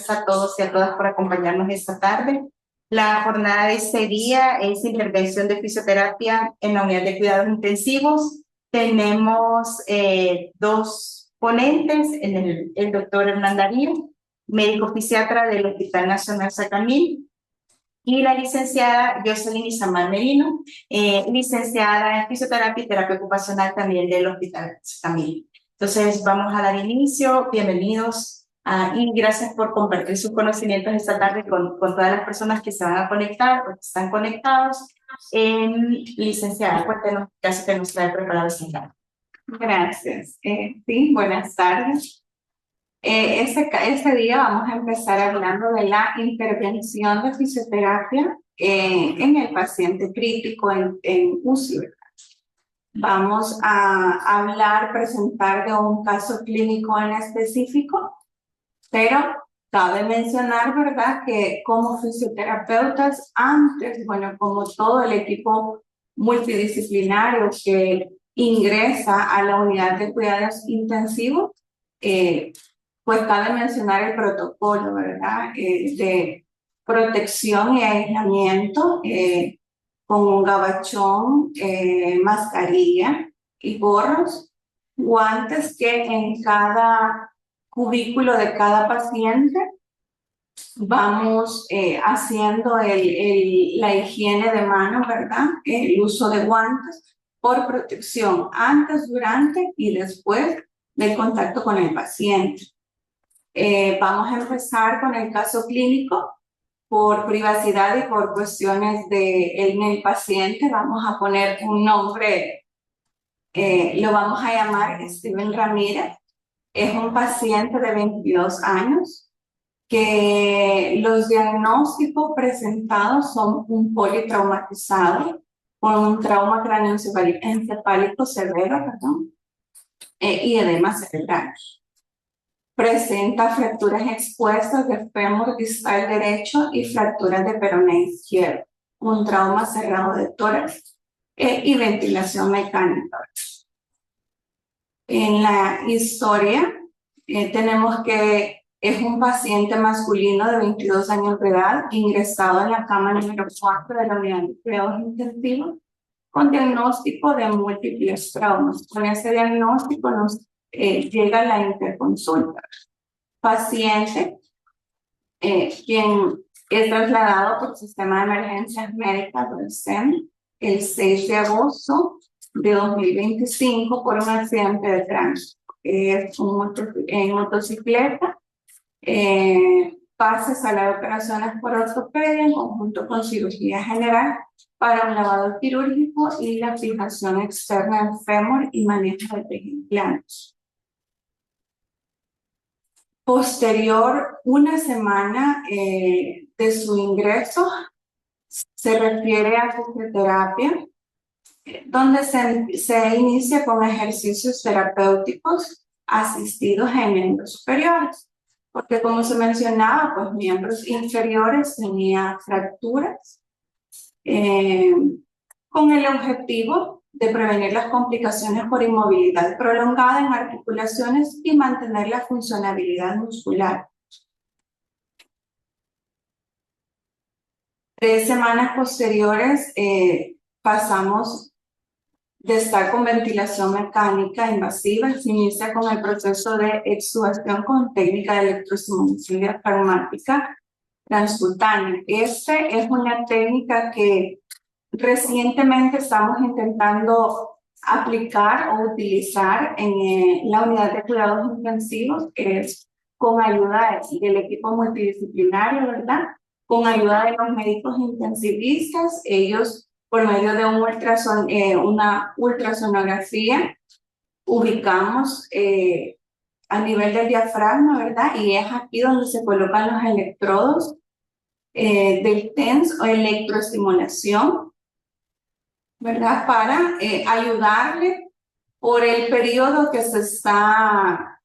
gracias a todos y a todas por acompañarnos esta tarde. La jornada de este día es intervención de fisioterapia en la unidad de cuidados intensivos. Tenemos dos ponentes, el doctor Hernán Darío, médico fisiatra del Hospital Nacional Sacamil, y la licenciada Jocelyn Isamar Merino, licenciada en fisioterapia y terapia ocupacional también del Hospital Sacamil. Entonces vamos a dar inicio. Bienvenidos y gracias por compartir sus conocimientos esta tarde con todas las personas que se van a conectar o que están conectados. Licenciada, cuéntenos qué caso que nos trae preparado esta tarde. Gracias. Sí, buenas tardes. Este día vamos a empezar hablando de la intervención de fisioterapia en el paciente crítico en UCI. Vamos a presentar de un caso clínico en específico, pero cabe mencionar, ¿verdad?, que como fisioterapeutas antes, bueno, como todo el equipo multidisciplinario que ingresa a la unidad de cuidados intensivos, pues cabe mencionar el protocolo, ¿verdad?, de protección y aislamiento con un gabachón, mascarilla y gorros, guantes que en cada cubículo de cada paciente vamos haciendo la higiene de manos, ¿verdad? El uso de guantes por protección antes, durante y después del contacto con el paciente. Vamos a empezar con el caso clínico. Por privacidad y por cuestiones del paciente, vamos a poner un nombre, lo vamos a llamar Steven Ramírez. Es un paciente de 22 años que los diagnósticos presentados son un politraumatizado con un trauma craneoencefálico severo, y edema cerebral. Presenta fracturas expuestas de fémur distal derecho y fracturas de peroné izquierdo, un trauma cerrado de tórax y ventilación mecánica. En la historia tenemos que es un paciente masculino de 22 años de edad, ingresado en la cama número 4 de la unidad de cuidados intensivos, con diagnóstico de múltiples traumas. Con ese diagnóstico nos llega la interconsulta. Paciente quien es trasladado por el Sistema de Emergencias Médicas del SEM el 6 de agosto de 2025 por un accidente de tránsito. En motocicleta, pasa sala de operaciones por ortopedia en conjunto con cirugía general para un lavado quirúrgico y la fijación externa del fémur y manejo de tejidos blandos. Posterior, una semana de su ingreso, se refiere a fisioterapia, donde se inicia con ejercicios terapéuticos asistidos en miembros superiores, porque como se mencionaba, pues miembros inferiores tenía fracturas, con el objetivo de prevenir las complicaciones por inmovilidad prolongada en articulaciones y mantener la funcionalidad muscular. 3 semanas posteriores pasamos de estar con ventilación mecánica invasiva, se inicia con el proceso de extubación con técnica de electroestimulación diafragmática transcutánea. Esta es una técnica que recientemente estamos intentando aplicar o utilizar en la unidad de cuidados intensivos, que es con ayuda del equipo multidisciplinario, ¿verdad? Con ayuda de los médicos intensivistas, ellos por medio de una ultrasonografía ubicamos a nivel del diafragma, ¿verdad? Y es aquí donde se colocan los electrodos del TENS o electroestimulación, ¿verdad? Para ayudarle por el periodo que se está,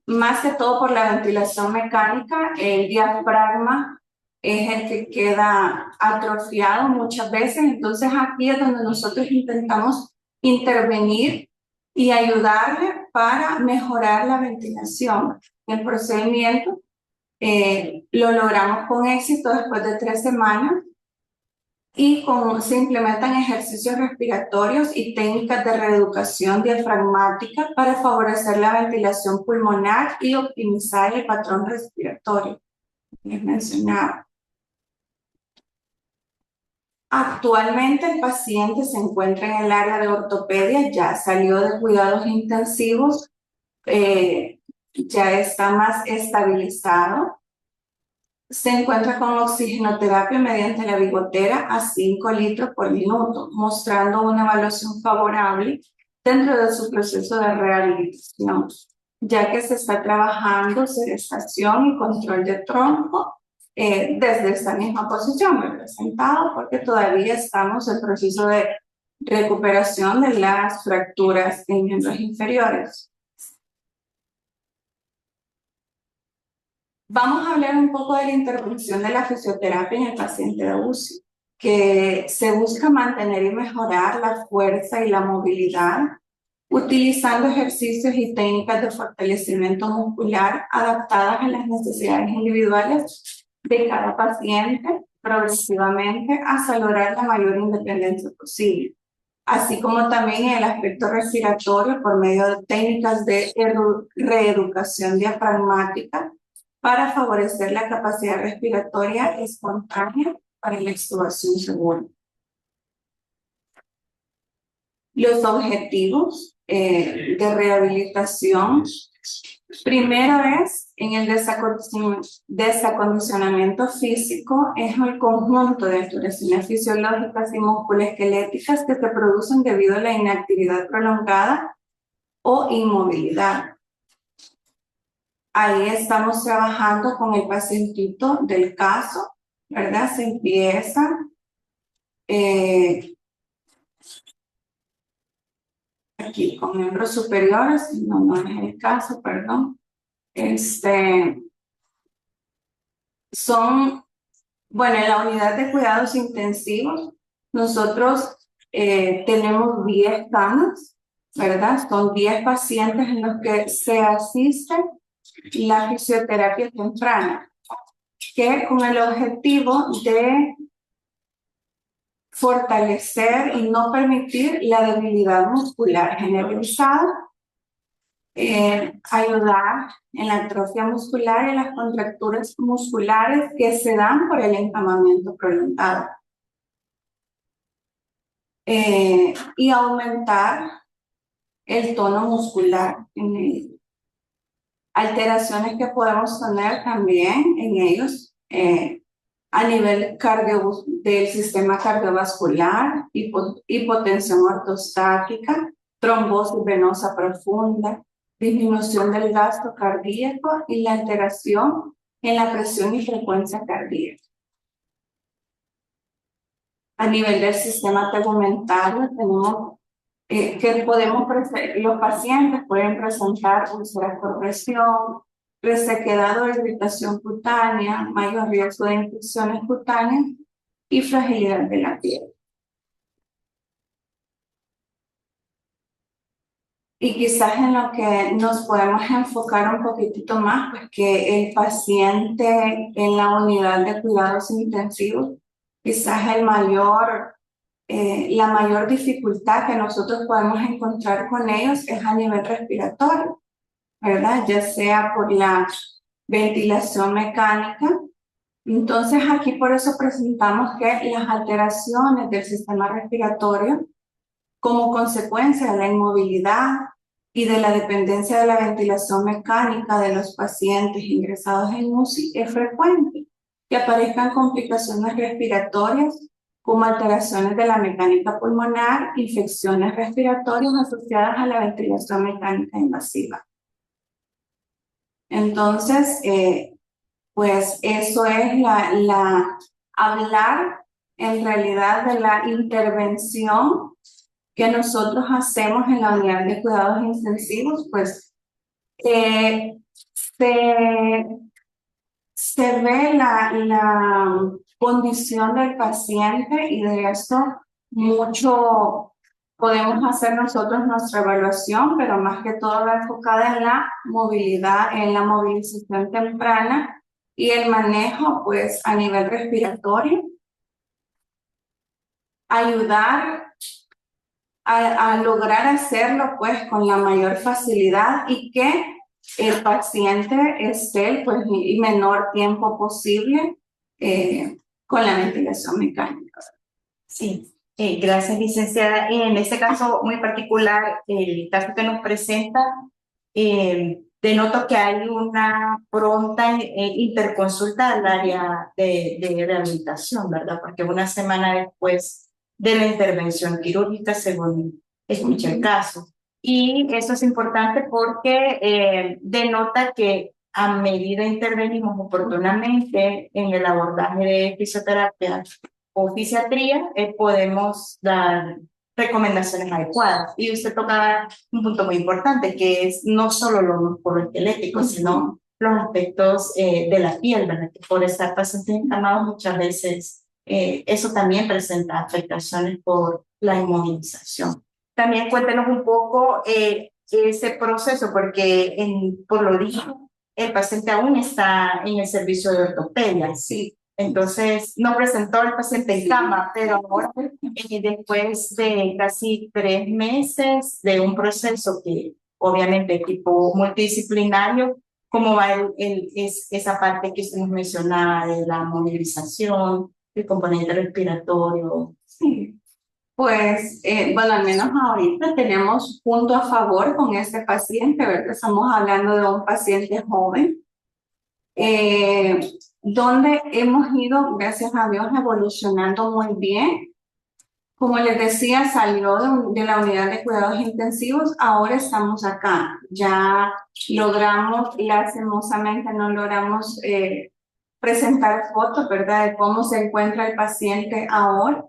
más que todo por la ventilación mecánica, el diafragma es el que queda atrofiado muchas veces. Entonces aquí es donde nosotros intentamos intervenir y ayudarle para mejorar la ventilación. El procedimiento Lo logramos con éxito después de 3 semanas y se implementan ejercicios respiratorios y técnicas de reeducación diafragmática para favorecer la ventilación pulmonar y optimizar el patrón respiratorio. Les mencionaba. Actualmente el paciente se encuentra en el área de ortopedia, ya salió de cuidados intensivos, ya está más estabilizado. Se encuentra con oxigenoterapia mediante la bigotera a 5 litros por minuto, mostrando una evaluación favorable dentro de su proceso de rehabilitación, ya que se está trabajando sedestación y control de tronco desde esta misma posición, ¿verdad? Sentado, porque todavía estamos en proceso de recuperación de las fracturas en miembros inferiores. Vamos a hablar un poco de la intervención de la fisioterapia en el paciente de UCI, que se busca mantener y mejorar la fuerza y la movilidad, utilizando ejercicios y técnicas de fortalecimiento muscular adaptadas a las necesidades individuales de cada paciente, progresivamente hasta lograr la mayor independencia posible, así como también en el aspecto respiratorio por medio de técnicas de reeducación diafragmática para favorecer la capacidad respiratoria espontánea para la extubación segura. Los objetivos de rehabilitación, primero es en el desacondicionamiento físico, es el conjunto de alteraciones fisiológicas y musculoesqueléticas que se producen debido a la inactividad prolongada o inmovilidad. Ahí estamos trabajando con el pacientito del caso, ¿verdad? Se empieza aquí con miembros superiores, no es el caso, perdón. Bueno, en la unidad de cuidados intensivos, nosotros tenemos 10 camas, ¿verdad? Son 10 pacientes en los que se asiste la fisioterapia temprana, que con el objetivo de fortalecer y no permitir la debilidad muscular generalizada, ayudar en la atrofia muscular y en las contracturas musculares que se dan por el encamamiento prolongado. Y aumentar el tono muscular en ellos. Alteraciones que podemos tener también en ellos a nivel del sistema cardiovascular, hipotensión ortostática, trombosis venosa profunda, disminución del gasto cardíaco y la alteración en la presión y frecuencia cardíaca. A nivel del sistema tegumentario tenemos los pacientes pueden presentar úlceras por presión, resequedad o irritación cutánea, mayor riesgo de infecciones cutáneas y fragilidad de la piel. Y quizás en lo que nos podemos enfocar un poquitito más, pues que el paciente en la unidad de cuidados intensivos, quizás la mayor dificultad que nosotros podemos encontrar con ellos es a nivel respiratorio, ¿verdad? Ya sea por la ventilación mecánica. Entonces aquí por eso presentamos que las alteraciones del sistema respiratorio como consecuencia de la inmovilidad y de la dependencia de la ventilación mecánica de los pacientes ingresados en UCI es frecuente que aparezcan complicaciones respiratorias como alteraciones de la mecánica pulmonar, infecciones respiratorias asociadas a la ventilación mecánica invasiva. Entonces, pues eso es hablar en realidad de la intervención que nosotros hacemos en la unidad de cuidados intensivos, pues se ve la condición del paciente y de esto mucho podemos hacer nosotros nuestra evaluación, pero más que todo va enfocada en la movilidad, en la movilización temprana y el manejo, pues, a nivel respiratorio, ayudar a lograr hacerlo, pues, con la mayor facilidad y que el paciente esté, pues, el menor tiempo posible con la ventilación mecánica. Sí, gracias, licenciada. En este caso muy particular, el caso que nos presenta, denoto que hay una pronta interconsulta al área de rehabilitación, ¿verdad? Porque una semana después de la intervención quirúrgica, según escuché el caso. Y eso es importante porque denota que a medida intervenimos oportunamente en el abordaje de fisioterapia o fisiatría, podemos dar recomendaciones adecuadas. Y usted toca un punto muy importante, que es no solo lo musculoesquelético, sino los aspectos de la piel, ¿verdad? Que por estar pacientes encamados muchas veces eso también presenta afectaciones por la inmovilización. También cuéntenos un poco ese proceso, porque por lo dicho, el paciente aún está en el servicio de ortopedia. Sí. Entonces, no presentó el paciente en cama, pero ahora, después de casi 3 meses de un proceso que obviamente tipo multidisciplinario, ¿cómo va esa parte que usted nos mencionaba de la movilización, el componente respiratorio? Sí. Pues, bueno, al menos ahorita tenemos punto a favor con este paciente, ¿verdad? Estamos hablando de un paciente joven, donde hemos ido, gracias a Dios, evolucionando muy bien. Como les decía, salió de la unidad de cuidados intensivos, ahora estamos acá. Ya logramos, lastimosamente no logramos presentar fotos, ¿verdad? De cómo se encuentra el paciente ahora.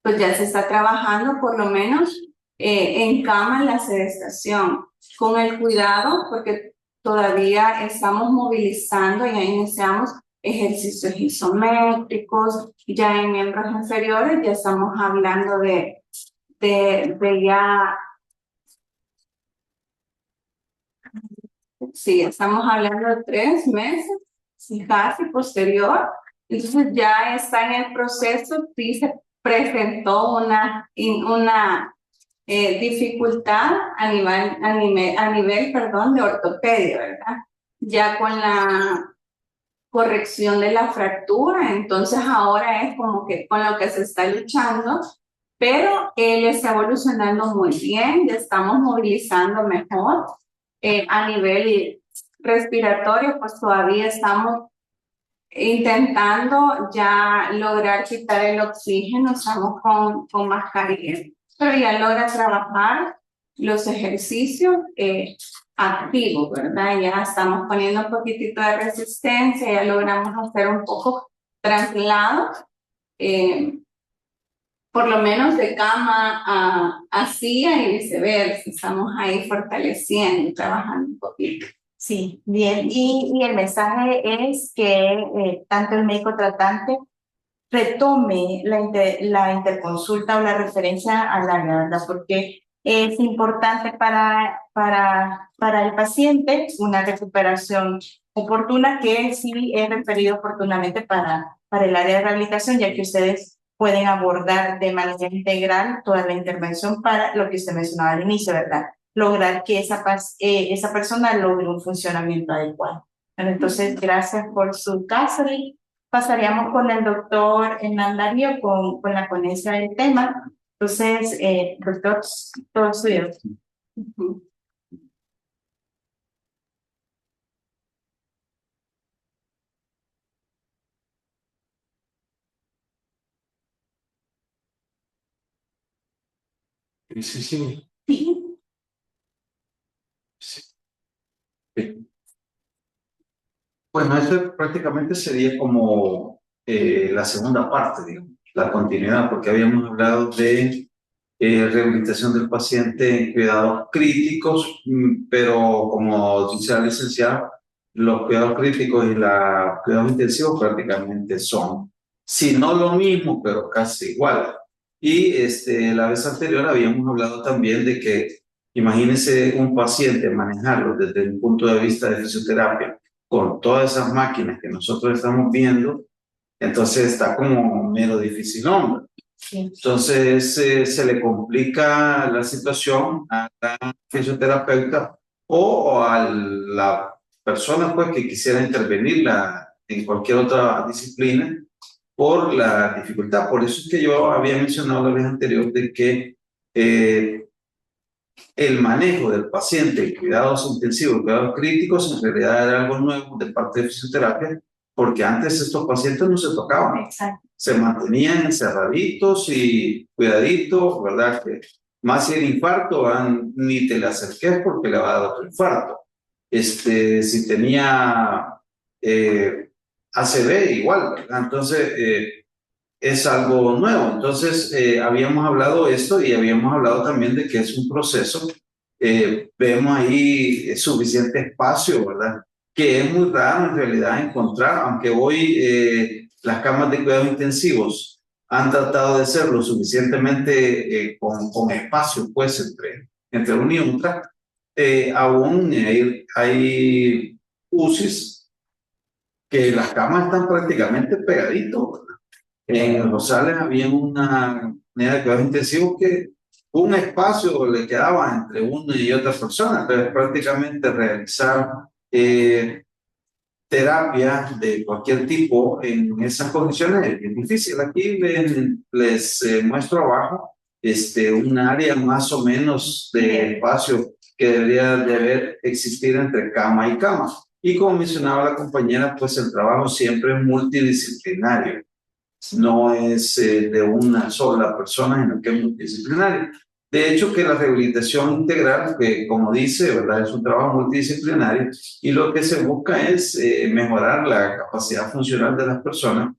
Pues ya se está trabajando por lo menos en cama en la sedestación, con el cuidado, porque todavía estamos movilizando, ya iniciamos ejercicios isométricos, ya en miembros inferiores ya estamos hablando de ya, sí, estamos hablando de 3 meses, casi posterior, entonces ya está en el proceso, sí se presentó una dificultad a nivel, perdón, de ortopedia, ¿verdad? Ya con la corrección de la fractura, entonces ahora es como que con lo que se está luchando, pero él está evolucionando muy bien, ya estamos movilizando mejor. A nivel respiratorio, pues todavía estamos intentando ya lograr quitar el oxígeno, estamos con mascarilla, pero ya logra trabajar los ejercicios activos, ¿verdad? Ya estamos poniendo un poquitito de resistencia, ya logramos hacer un poco traslado, por lo menos de cama a silla y viceversa, estamos ahí fortaleciendo y trabajando un poquito. Sí, bien. Y el mensaje es que tanto el médico tratante retome la interconsulta o la referencia al área, ¿verdad? Porque es importante para el paciente una recuperación oportuna, que sí es referido oportunamente para el área de rehabilitación, ya que ustedes pueden abordar de manera integral toda la intervención para lo que usted mencionaba al inicio, ¿verdad? Lograr que esa persona logre un funcionamiento adecuado. Bueno, entonces, gracias por su caso y pasaríamos con el doctor Hernán Darío con la ponencia del tema. Entonces, doctor, todo suyo. Sí, sí, sí. Sí. Bien. Bueno, eso prácticamente sería como la segunda parte, digamos, la continuidad, porque habíamos hablado de rehabilitación del paciente en cuidados críticos, pero como dice la licenciada, los cuidados críticos y los cuidados intensivos prácticamente son, si no lo mismo, pero casi igual. Y la vez anterior habíamos hablado también de que, imagínense un paciente manejarlo desde el punto de vista de fisioterapia, con todas esas máquinas que nosotros estamos viendo, entonces está como mero difícil, hombre. Sí. Entonces se le complica la situación a la fisioterapeuta o a la persona pues, que quisiera intervenir en cualquier otra disciplina por la dificultad. Por eso es que yo había mencionado la vez anterior de que el manejo del paciente en cuidados intensivos, cuidados críticos, en realidad era algo nuevo de parte de fisioterapia, porque antes estos pacientes no se tocaban. Exacto. Se mantenían encerraditos y cuidaditos, ¿verdad? Que más si el infarto, ni te le acerques porque le va a dar otro infarto. Si tenía ACV, igual, ¿verdad? Entonces, es algo nuevo. Entonces, habíamos hablado esto y habíamos hablado también de que es un proceso. Vemos ahí suficiente espacio, ¿verdad? Que es muy raro en realidad encontrar, aunque hoy las camas de cuidados intensivos han tratado de ser lo suficientemente con espacio, pues, entre una y otra, aún hay UCIs que las camas están prácticamente pegaditos. En Rosales había una unidad de cuidados intensivos que un espacio le quedaba entre una y otra persona, entonces prácticamente realizar terapia de cualquier tipo en esas condiciones es bien difícil. Aquí les muestro abajo un área más o menos de espacio que debería de existir entre cama y cama. Y como mencionaba la compañera, pues el trabajo siempre es multidisciplinario. No es de una sola persona, sino que es multidisciplinario. De hecho, que la rehabilitación integral, que como dice, ¿verdad? Es un trabajo multidisciplinario y lo que se busca es mejorar la capacidad funcional de las personas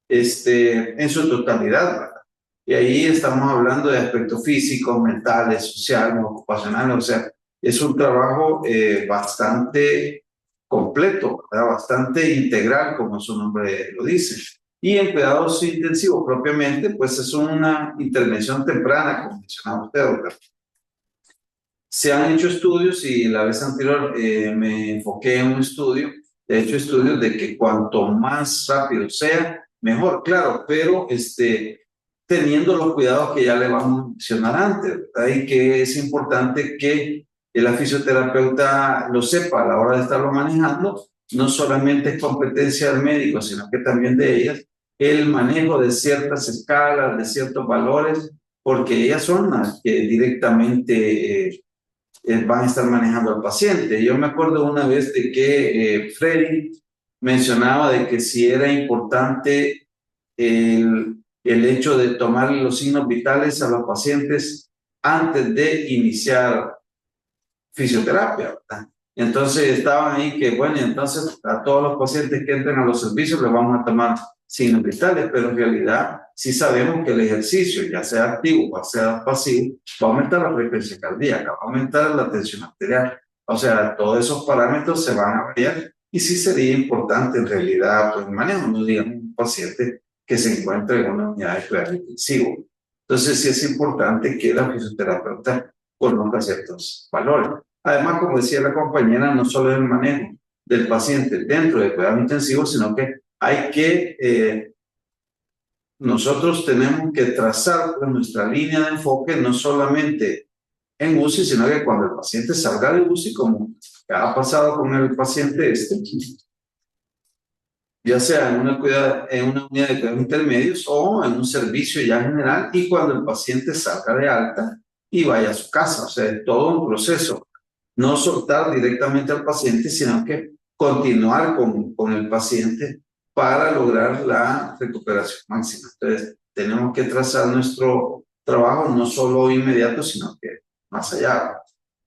en su totalidad, ¿verdad? Y ahí estamos hablando de aspectos físicos, mentales, sociales, ocupacionales, o sea, es un trabajo bastante completo, ¿verdad? Bastante integral, como su nombre lo dice. Y en cuidados intensivos propiamente, pues es una intervención temprana, como mencionaba usted, doctor. Se han hecho estudios y la vez anterior me enfoqué en un estudio, he hecho estudios de que cuanto más rápido sea, mejor, claro, pero teniendo los cuidados que ya le vamos a mencionar antes, ¿verdad? Y que es importante que la fisioterapeuta lo sepa a la hora de estarlo manejando, no solamente es competencia del médico, sino que también de ellas, el manejo de ciertas escalas, de ciertos valores, porque ellas son las que directamente van a estar manejando al paciente. Yo me acuerdo una vez de que Freddy mencionaba de que si era importante el hecho de tomar los signos vitales a los pacientes antes de iniciar fisioterapia, ¿verdad? Entonces estaban ahí que, bueno, entonces a todos los pacientes que entren a los servicios les vamos a tomar signos vitales, pero en realidad sí sabemos que el ejercicio, ya sea activo o sea pasivo, va a aumentar la frecuencia cardíaca, va a aumentar la tensión arterial. O sea, todos esos parámetros se van a variar y sí sería importante en realidad, pues, manejo, no digamos un paciente que se encuentre en una unidad de cuidado intensivo. Entonces sí es importante que la fisioterapeuta conozca ciertos valores. Además, como decía la compañera, no solo es el manejo del paciente dentro de cuidados intensivos, sino que hay que, nosotros tenemos que trazar nuestra línea de enfoque no solamente en UCI, sino que cuando el paciente salga de UCI, como ha pasado con el paciente ya sea en una unidad de cuidados intermedios o en un servicio ya general, y cuando el paciente salga de alta y vaya a su casa. O sea, es todo un proceso. No soltar directamente al paciente, sino que continuar con el paciente para lograr la recuperación máxima. Entonces, tenemos que trazar nuestro trabajo no solo inmediato, sino que más allá.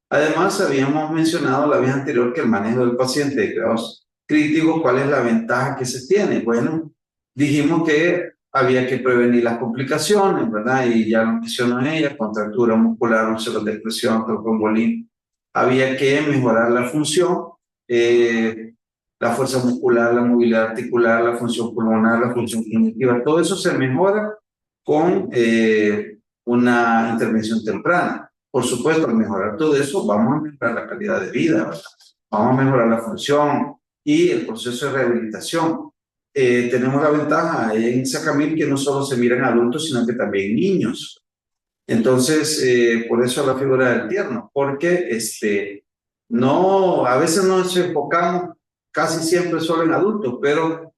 Además, habíamos mencionado la vez anterior que el manejo del paciente de cuidados críticos, ¿cuál es la ventaja que se tiene? Bueno, dijimos que había que prevenir las complicaciones, ¿verdad? Y ya lo mencionó ella, contractura muscular, úlceras de presión, tromboembolía. Había que mejorar la función, la fuerza muscular, la movilidad articular, la función pulmonar, la función cognitiva. Todo eso se mejora con una intervención temprana. Por supuesto, al mejorar todo eso, vamos a mejorar la calidad de vida, ¿verdad? Vamos a mejorar la función, y el proceso de rehabilitación. Tenemos la ventaja en Sacamil que no solo se miran adultos, sino que también niños. Entonces, por eso la figura del tierno, porque no, a veces nos enfocamos casi siempre solo en adultos, pero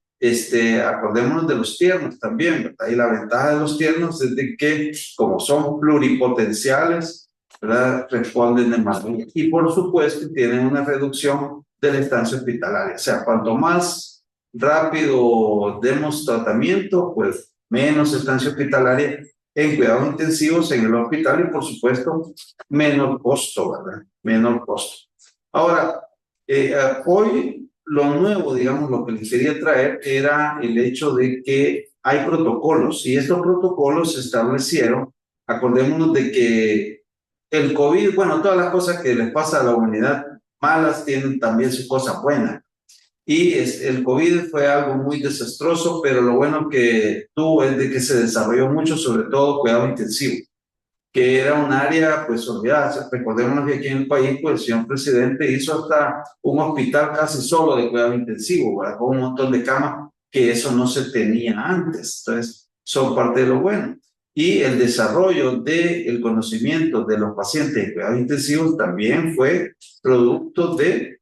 acordémonos de los tiernos también, ¿verdad? Y la ventaja de los tiernos es de que, como son pluripotenciales, ¿verdad? Responden de maravilla. Y por supuesto, tienen una reducción de la estancia hospitalaria. O sea, cuanto más rápido demos tratamiento, pues menos estancia hospitalaria en cuidados intensivos en el hospital y, por supuesto, menor costo, ¿verdad? Menor costo. Ahora, hoy lo nuevo, digamos, lo que les quería traer era el hecho de que hay protocolos y estos protocolos se establecieron, acordémonos de que el COVID, bueno, todas las cosas que les pasa a la humanidad malas tienen también su cosa buena. Y el COVID fue algo muy desastroso, pero lo bueno que tuvo es de que se desarrolló mucho, sobre todo cuidado intensivo, que era un área pues olvidada. Recordemos que aquí en el país pues el señor presidente hizo hasta un hospital casi solo de cuidado intensivo, ¿verdad? Con un montón de camas, que eso no se tenía antes. Entonces, son parte de lo bueno. Y el desarrollo del conocimiento de los pacientes de cuidados intensivos también fue producto de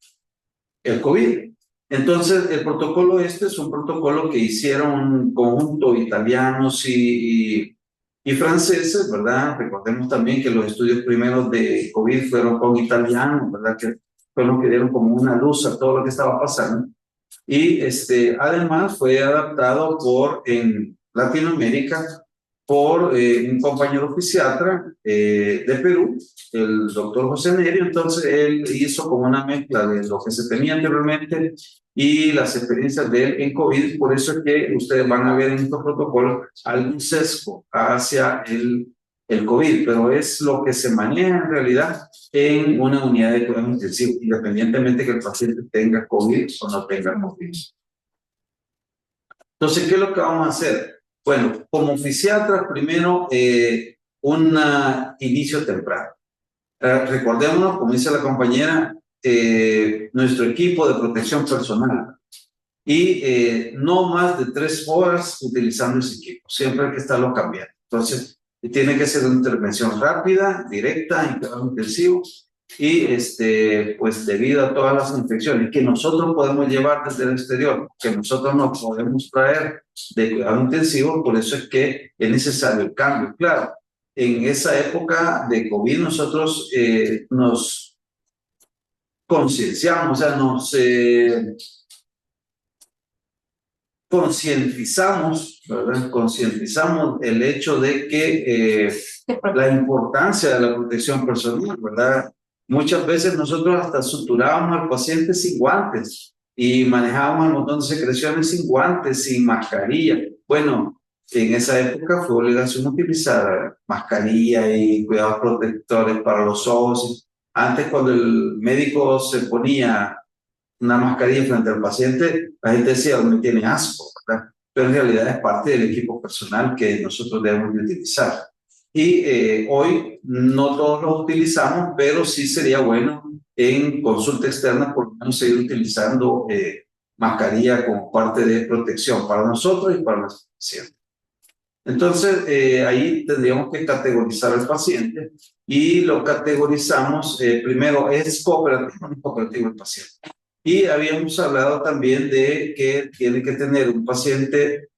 el COVID. Entonces, el protocolo es un protocolo que hicieron un conjunto italianos y franceses, ¿verdad? Recordemos también que los estudios primeros de COVID fueron con italianos, ¿verdad? Que fueron los que dieron como una luz a todo lo que estaba pasando. Y además fue adaptado en Latinoamérica por un compañero fisiatra de Perú, el doctor José Nerio. Entonces él hizo como una mezcla de lo que se tenía anteriormente y las experiencias de él en COVID. Por eso es que ustedes van a ver en estos protocolos algún sesgo hacia el COVID, pero es lo que se maneja en realidad en una unidad de cuidados intensivos, independientemente que el paciente tenga COVID o no tenga COVID. Entonces, ¿qué es lo que vamos a hacer? Bueno, como fisiatras, primero, un inicio temprano. Recordémonos, como dice la compañera, nuestro equipo de protección personal y no más de 3 horas utilizando ese equipo. Siempre hay que estarlo cambiando. Entonces, tiene que ser una intervención rápida, directa, en cuidados intensivos y pues debido a todas las infecciones que nosotros podemos llevar desde el exterior, que nosotros no podemos traer de cuidado intensivo, por eso es que es necesario el cambio. Claro, en esa época de COVID nosotros nos concienciamos, o sea, nos concientizamos, ¿verdad? Concientizamos el hecho de que la importancia de la protección personal, ¿verdad? Muchas veces nosotros hasta suturábamos al paciente sin guantes y manejábamos un montón de secreciones sin guantes, sin mascarilla. Bueno, en esa época fue obligación utilizar mascarilla y cuidados protectores para los ojos. Antes, cuando el médico se ponía una mascarilla frente al paciente, la gente decía, me tiene asco, ¿verdad? Pero en realidad es parte del equipo personal que nosotros debemos de utilizar. Y hoy no todos los utilizamos, pero sí sería bueno en consulta externa por lo menos seguir utilizando mascarilla como parte de protección para nosotros y para los pacientes. Entonces, ahí tendríamos que categorizar al paciente y lo categorizamos, primero, ¿es cooperativo o no es cooperativo el paciente? Y habíamos hablado también de que tiene que tener un paciente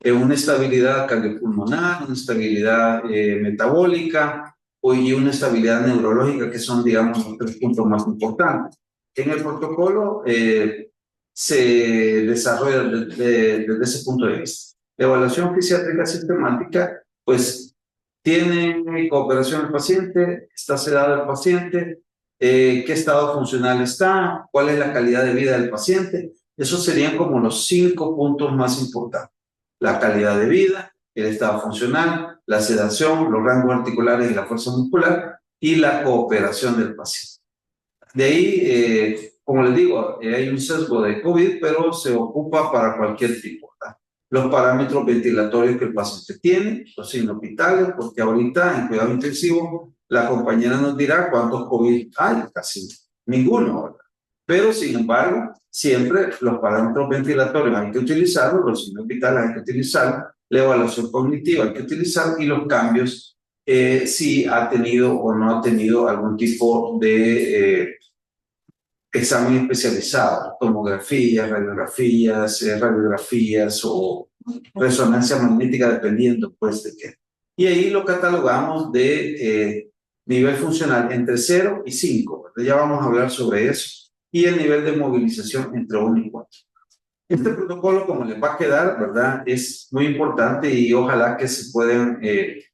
una estabilidad cardiopulmonar, una estabilidad metabólica y una estabilidad neurológica, que son, digamos, los 3 puntos más importantes. En el protocolo se desarrolla desde ese punto de vista. La evaluación fisiátrica sistemática, pues, tiene cooperación del paciente, está sedado el paciente, qué estado funcional está, cuál es la calidad de vida del paciente. Esos serían como los 5 puntos más importantes. La calidad de vida, el estado funcional, la sedación, los rangos articulares y la fuerza muscular y la cooperación del paciente. De ahí, como les digo, hay un sesgo de COVID, pero se ocupa para cualquier tipo, ¿verdad? Los parámetros ventilatorios que el paciente tiene, los signos vitales, porque ahorita en cuidado intensivo la compañera nos dirá cuántos COVID hay, casi ninguno, ¿verdad? Pero, sin embargo, siempre los parámetros ventilatorios hay que utilizarlos, los signos vitales hay que utilizarlos, la evaluación cognitiva hay que utilizar y los cambios si ha tenido o no ha tenido algún tipo de examen especializado, tomografías, radiografías o resonancia magnética, dependiendo pues de qué. Y ahí lo catalogamos de nivel funcional entre 0 y 5. Ya vamos a hablar sobre eso. Y el nivel de movilización entre 1 y 4. Este protocolo, como les va a quedar, ¿verdad? Es muy importante y ojalá que se puedan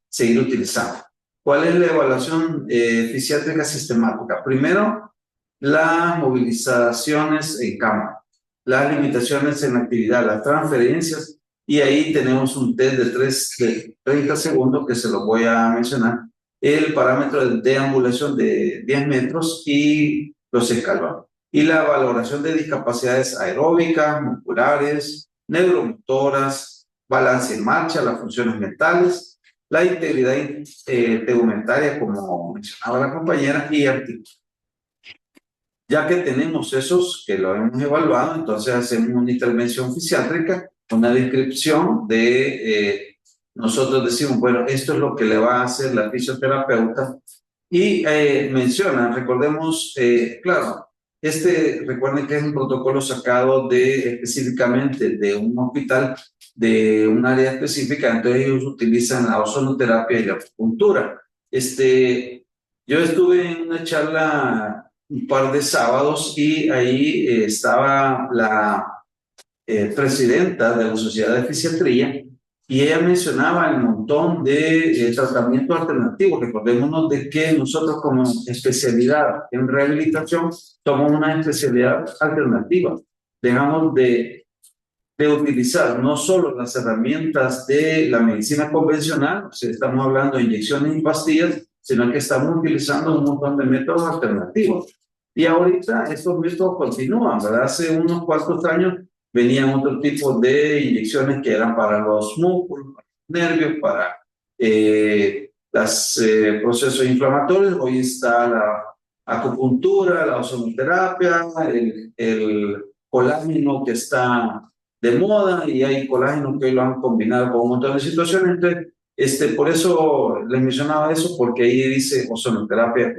seguir utilizando. ¿Cuál es la evaluación fisiátrica sistemática? Primero, las movilizaciones en cama, las limitaciones en actividad, las transferencias, y ahí tenemos un test de 30 segundos que se lo voy a mencionar, el parámetro de deambulación de 10 metros y los escalones. Y la valoración de discapacidades aeróbicas, musculares, neuromotoras, balance en marcha, las funciones mentales, la integridad tegumentaria, como mencionaba la compañera, y articular. Ya que tenemos esos que lo hemos evaluado, entonces hacemos una intervención fisiátrica, una descripción de, nosotros decimos, bueno, esto es lo que le va a hacer la fisioterapeuta, y menciona, recordemos, claro, recuerden que es un protocolo sacado específicamente de un hospital, de un área específica, entonces ellos utilizan la ozonoterapia y la acupuntura. Yo estuve en una charla un par de sábados y ahí estaba la presidenta de la Sociedad de Fisiatría y ella mencionaba el montón de tratamientos alternativos. Recordémonos de que nosotros como especialidad en rehabilitación somos una especialidad alternativa. Dejamos de utilizar no solo las herramientas de la medicina convencional, o sea, estamos hablando de inyecciones y pastillas, sino que estamos utilizando un montón de métodos alternativos. Y ahorita estos métodos continúan, ¿verdad? Hace unos cuantos años venían otro tipo de inyecciones que eran para los músculos, para los nervios, para los procesos inflamatorios. Hoy está la acupuntura, la ozonoterapia, el colágeno que está de moda y hay colágeno que lo han combinado con un montón de situaciones. Entonces, por eso les mencionaba eso, porque ahí dice ozonoterapia.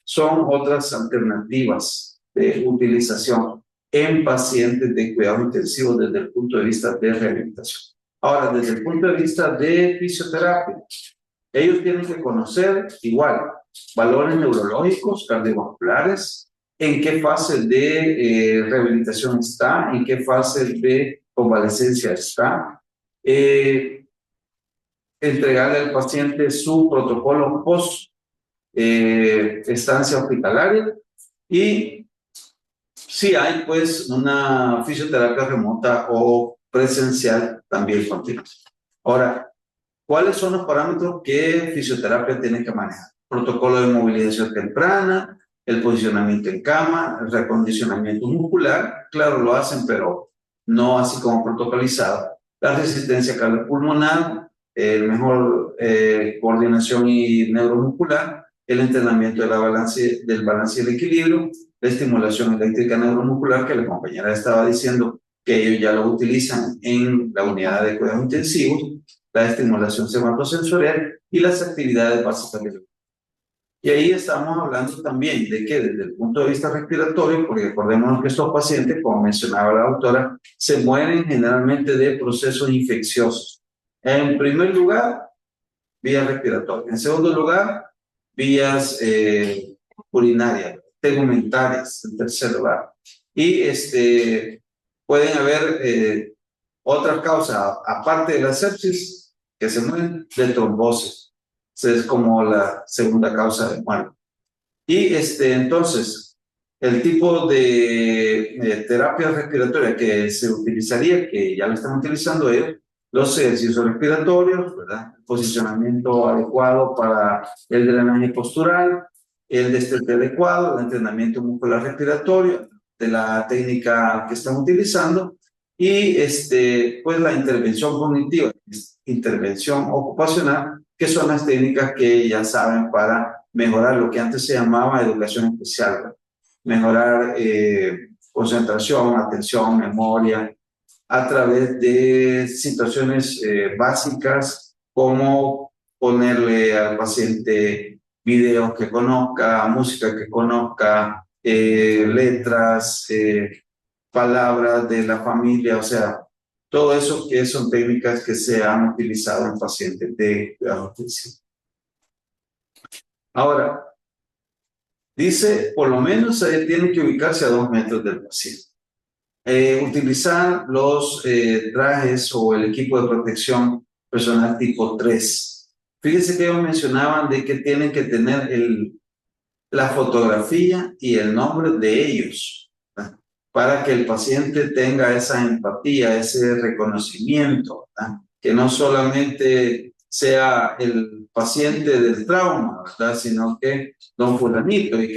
Son otras alternativas de utilización en pacientes de cuidados intensivos desde el punto de vista de rehabilitación. Ahora, desde el punto de vista de fisioterapia, ellos tienen que conocer igual valores neurológicos, cardiovasculares, en qué fase de rehabilitación está, en qué fase de convalescencia está, entregarle al paciente su protocolo post estancia hospitalaria y si hay pues una fisioterapia remota o presencial también continua. Ahora, ¿cuáles son los parámetros que fisioterapia tiene que manejar? Protocolo de movilización temprana, el posicionamiento en cama, el recondicionamiento muscular, claro, lo hacen, pero no así como protocolizado. La resistencia cardiopulmonar, mejor coordinación y neuromuscular, el entrenamiento del balance y el equilibrio, la estimulación eléctrica neuromuscular, que la compañera estaba diciendo que ellos ya lo utilizan en la unidad de cuidados intensivos, la estimulación somatosensorial y las actividades básicas del. Y ahí estamos hablando también de que desde el punto de vista respiratorio, porque recordemos que estos pacientes, como mencionaba la doctora, se mueren generalmente de procesos infecciosos. En primer lugar, vías respiratorias. En segundo lugar, vías urinarias, tegumentares, en tercer lugar. Y pueden haber otras causas, aparte de la sepsis, que se mueren de trombosis. Es como la segunda causa de muerte. Y entonces, el tipo de terapia respiratoria que se utilizaría, que ya lo están utilizando ellos, los ejercicios respiratorios, ¿verdad? El posicionamiento adecuado para el drenaje postural, el destete adecuado, el entrenamiento muscular respiratorio, de la técnica que están utilizando, y pues la intervención cognitiva, intervención ocupacional, que son las técnicas que ya saben para mejorar lo que antes se llamaba educación especial. mejorar concentración, atención, memoria, a través de situaciones básicas como ponerle al paciente videos que conozca, música que conozca, letras, palabras de la familia, o sea, todo eso que son técnicas que se han utilizado en pacientes de cuidado intensivo. Ahora, dice, por lo menos tiene que ubicarse a 2 metros del paciente. Utilizar los trajes o el equipo de protección personal tipo 3. Fíjense que ellos mencionaban de que tienen que tener la fotografía y el nombre de ellos, ¿verdad? Para que el paciente tenga esa empatía, ese reconocimiento, ¿verdad? Que no solamente sea el paciente del trauma, ¿verdad? Sino que don fulanito, y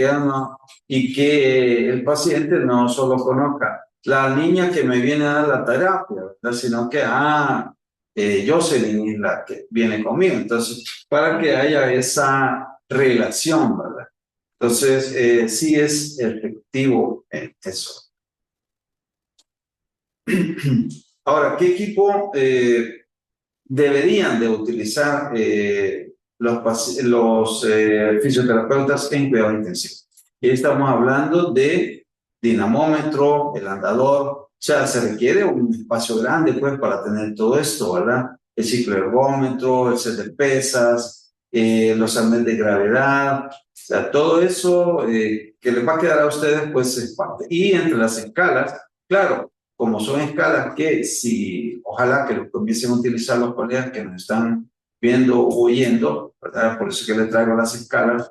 que el paciente no solo conozca la niña que me viene a dar la terapia, ¿verdad? Sino que, Jocelyn es la que viene conmigo. Entonces, para que haya esa relación, ¿verdad? Entonces, sí es efectivo en eso. Ahora, ¿qué equipo deberían de utilizar los fisioterapeutas en cuidado intensivo? Y estamos hablando de dinamómetro, el andador, o sea, se requiere un espacio grande pues para tener todo esto, ¿verdad? El cicloergómetro, el set de pesas, los arnés de gravedad, o sea, todo eso que les va a quedar a ustedes pues es parte. Y entre las escalas, claro, como son escalas que si, ojalá que lo comiencen a utilizar los colegas que nos están viendo o oyendo, ¿verdad? Por eso que les traigo las escalas.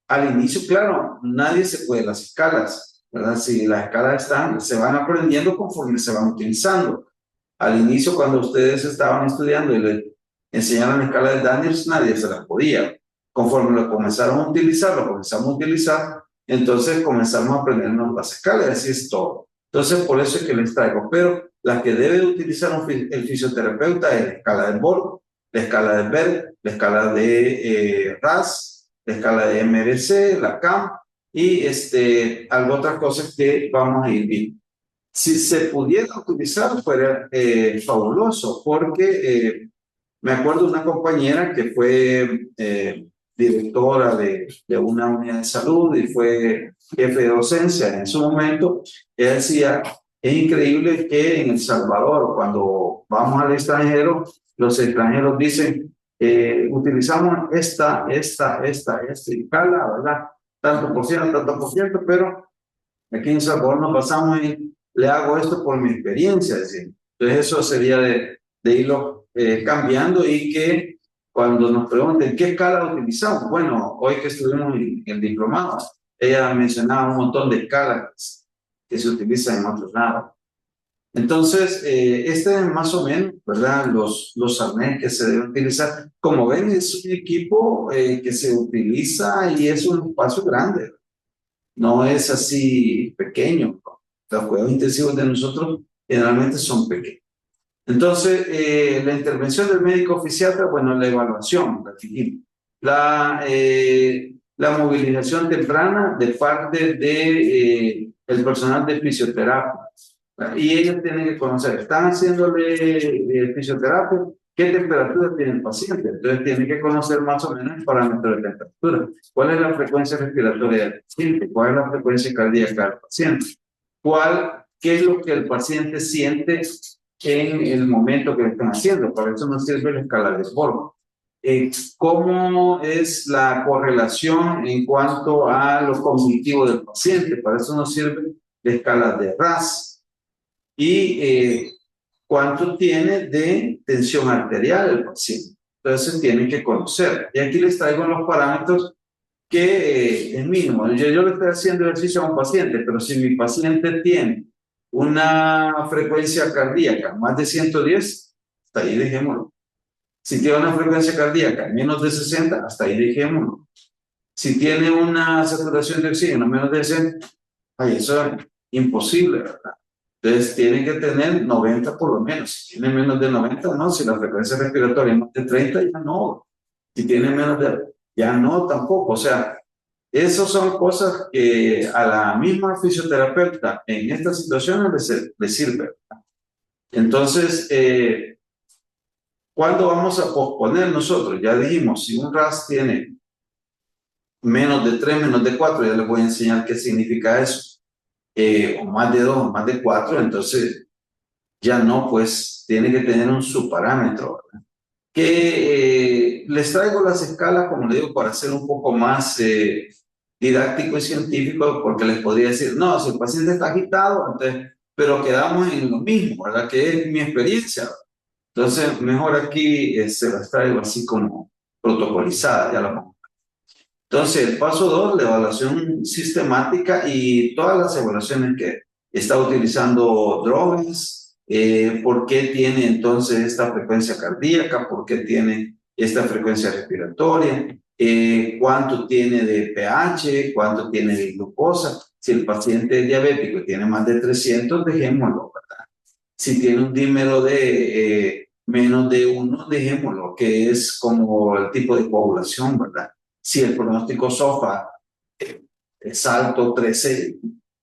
Al inicio, claro, nadie se puede las escalas, ¿verdad? Si las escalas se van aprendiendo conforme se van utilizando. Al inicio, cuando ustedes estaban estudiando y le enseñaron la escala de Daniels, nadie se las podía. Conforme lo comenzaron a utilizar, entonces comenzamos a aprendernos las escalas, así es todo. Entonces, por eso es que les traigo. Pero la que debe utilizar el fisioterapeuta es la escala de Borg, la escala de Berg, la escala de RAS, la escala de MRC, la CAM y otras cosas que vamos a ir viendo. Si se pudiera utilizar, fuera fabuloso, porque me acuerdo de una compañera que fue directora de una unidad de salud y fue jefe de docencia en su momento. Ella decía, es increíble que en El Salvador, cuando vamos al extranjero, los extranjeros dicen, utilizamos esta escala, ¿verdad? Tanto por ciento, pero aquí en El Salvador nos basamos en, le hago esto por mi experiencia, es decir. Entonces eso sería de irlo cambiando y que cuando nos pregunten qué escala utilizamos, bueno, hoy que estuvimos en el diplomado, ella mencionaba un montón de escalas que se utilizan en otros lados. Entonces, es más o menos, ¿verdad? Los arnés que se deben utilizar. Como ven, es un equipo que se utiliza y es un espacio grande. No es así pequeño. Los cuidados intensivos de nosotros generalmente son pequeños. Entonces, la intervención del médico fisiatra, bueno, la evaluación, la movilización temprana de parte de el personal de fisioterapia. Y ellos tienen que conocer, están haciéndole fisioterapia, qué temperatura tiene el paciente. Entonces tienen que conocer más o menos el parámetro de temperatura. ¿Cuál es la frecuencia respiratoria del paciente? ¿Cuál es la frecuencia cardíaca del paciente? ¿Qué es lo que el paciente siente en el momento que le están haciendo? Para eso nos sirve la escala de Borg. ¿Cómo es la correlación en cuanto a lo cognitivo del paciente? Para eso nos sirve la escala de RAS. Y cuánto tiene de tensión arterial el paciente. Entonces se tienen que conocer. Y aquí les traigo los parámetros que es mínimo. Yo le estoy haciendo ejercicio a un paciente, pero si mi paciente tiene una frecuencia cardíaca más de 110, hasta ahí dejémoslo. Si tiene una frecuencia cardíaca menos de 60, hasta ahí dejémoslo. Si tiene una saturación de oxígeno menos de 60, eso es imposible, ¿verdad? Entonces tienen que tener 90 por lo menos. Si tiene menos de 90, no. Si la frecuencia respiratoria es más de 30, ya no. Si tiene menos de, ya no tampoco. O sea, esas son cosas que a la misma fisioterapeuta en estas situaciones les sirve. Entonces, ¿cuándo vamos a posponer nosotros? Ya dijimos, si un RAS tiene menos de 3, menos de 4, ya les voy a enseñar qué significa eso. O más de 2, o más de 4, entonces ya no, pues tiene que tener un subparámetro, ¿verdad? Que les traigo las escalas, como le digo, para hacer un poco más didáctico y científico, porque les podría decir, no, si el paciente está agitado, entonces, pero quedamos en lo mismo, ¿verdad? Que es mi experiencia. Entonces, mejor aquí se las traigo así como protocolizadas, ya la pongo. Entonces, el paso 2, la evaluación sistemática y todas las evaluaciones que está utilizando drogas, por qué tiene entonces esta frecuencia cardíaca, por qué tiene esta frecuencia respiratoria, cuánto tiene de pH, cuánto tiene de glucosa. Si el paciente es diabético y tiene más de 300, dejémoslo, ¿verdad? Si tiene un dímero de menos de 1, dejémoslo, que es como el tipo de coagulación, ¿verdad? Si el pronóstico SOFA es alto, 13,